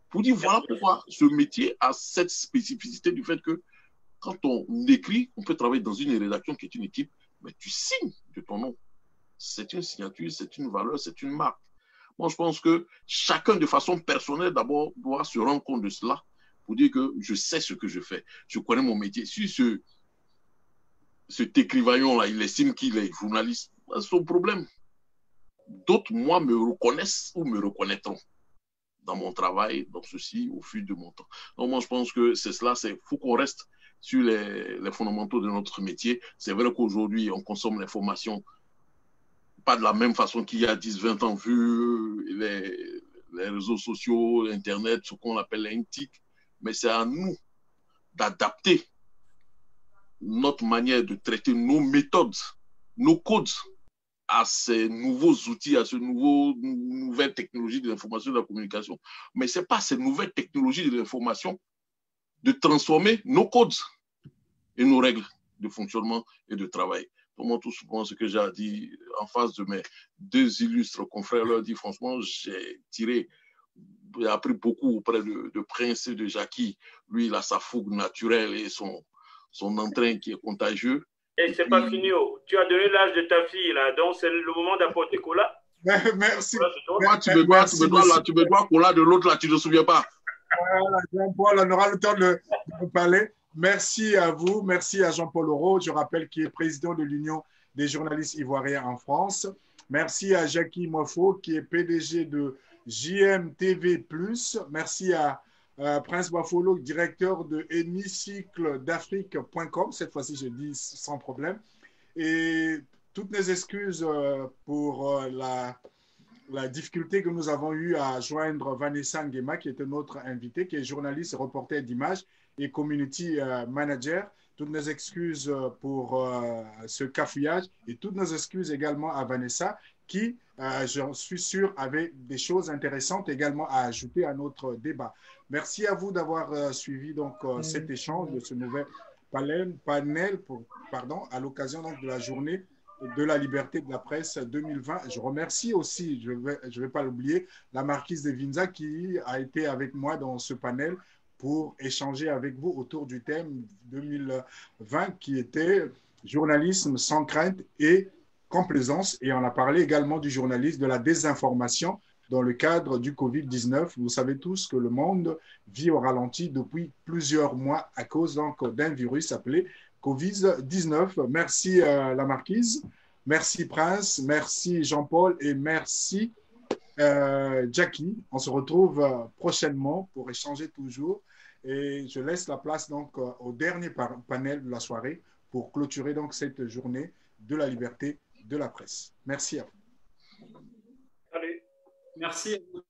Pour dire, voilà pourquoi ce métier a cette spécificité du fait que quand on écrit, on peut travailler dans une rédaction qui est une équipe, mais tu signes de ton nom. C'est une signature, c'est une valeur, c'est une marque. Moi, je pense que chacun, de façon personnelle, d'abord, doit se rendre compte de cela pour dire que je sais ce que je fais. Je connais mon métier. Si cet écrivaillon-là, il estime qu'il est journaliste, c'est son problème. D'autres, moi, me reconnaissent ou me reconnaîtront dans mon travail, dans ceci, au fil de mon temps. Donc, moi, je pense que c'est cela, il faut qu'on reste sur les fondamentaux de notre métier. C'est vrai qu'aujourd'hui, on consomme l'information pas de la même façon qu'il y a 10-20 ans, vu les réseaux sociaux, Internet, ce qu'on appelle l'INTIC. Mais c'est à nous d'adapter notre manière de traiter nos méthodes, nos codes à ces nouveaux outils, à ces nouvelles technologies de l'information et de la communication. Mais ce n'est pas ces nouvelles technologies de l'information de transformer nos codes et nos règles de fonctionnement et de travail. Donc, moi, tout souvent, ce que j'ai dit en face de mes deux illustres confrères, leur dit, franchement, j'ai appris beaucoup auprès de Prince et de Jackie. Lui, il a sa fougue naturelle et son entrain qui est contagieux. Et c'est pas fini. Tu as donné l'âge de ta fille, là, donc c'est le moment d'apporter cola. Merci. Moi, tu me dois cola de l'autre, là, tu ne te souviens pas. Voilà, Jean-Paul, on aura le temps de parler. Merci à vous, merci à Jean-Paul Auro, je rappelle qu'il est président de l'Union des journalistes ivoiriens en France. Merci à Jackie Mofo, qui est PDG de JMTV+. Merci à Prince Bafolo, directeur de hémicycledafrique.com. Cette fois-ci, je dis sans problème. Et toutes mes excuses pour la difficulté que nous avons eue à joindre Vanessa Nguema, qui était notre invitée, qui est journaliste et reporter d'images et community manager. Toutes nos excuses pour ce cafouillage et toutes nos excuses également à Vanessa qui, j'en suis sûr, avait des choses intéressantes également à ajouter à notre débat. Merci à vous d'avoir suivi donc, cet échange de ce nouvel panel à l'occasion de la journée de la liberté de la presse 2020. Je remercie aussi, je vais pas l'oublier, la marquise de Vinza qui a été avec moi dans ce panel pour échanger avec vous autour du thème 2020 qui était journalisme sans crainte et complaisance. Et on a parlé également du journalisme de la désinformation dans le cadre du Covid-19. Vous savez tous que le monde vit au ralenti depuis plusieurs mois à cause d'un virus appelé Covid-19. Merci la marquise, merci Prince, merci Jean-Paul et merci Jackie. On se retrouve prochainement pour échanger toujours. Et je laisse la place donc au dernier panel de la soirée pour clôturer donc cette journée de la liberté de la presse. Merci à vous. Allez. Merci à vous.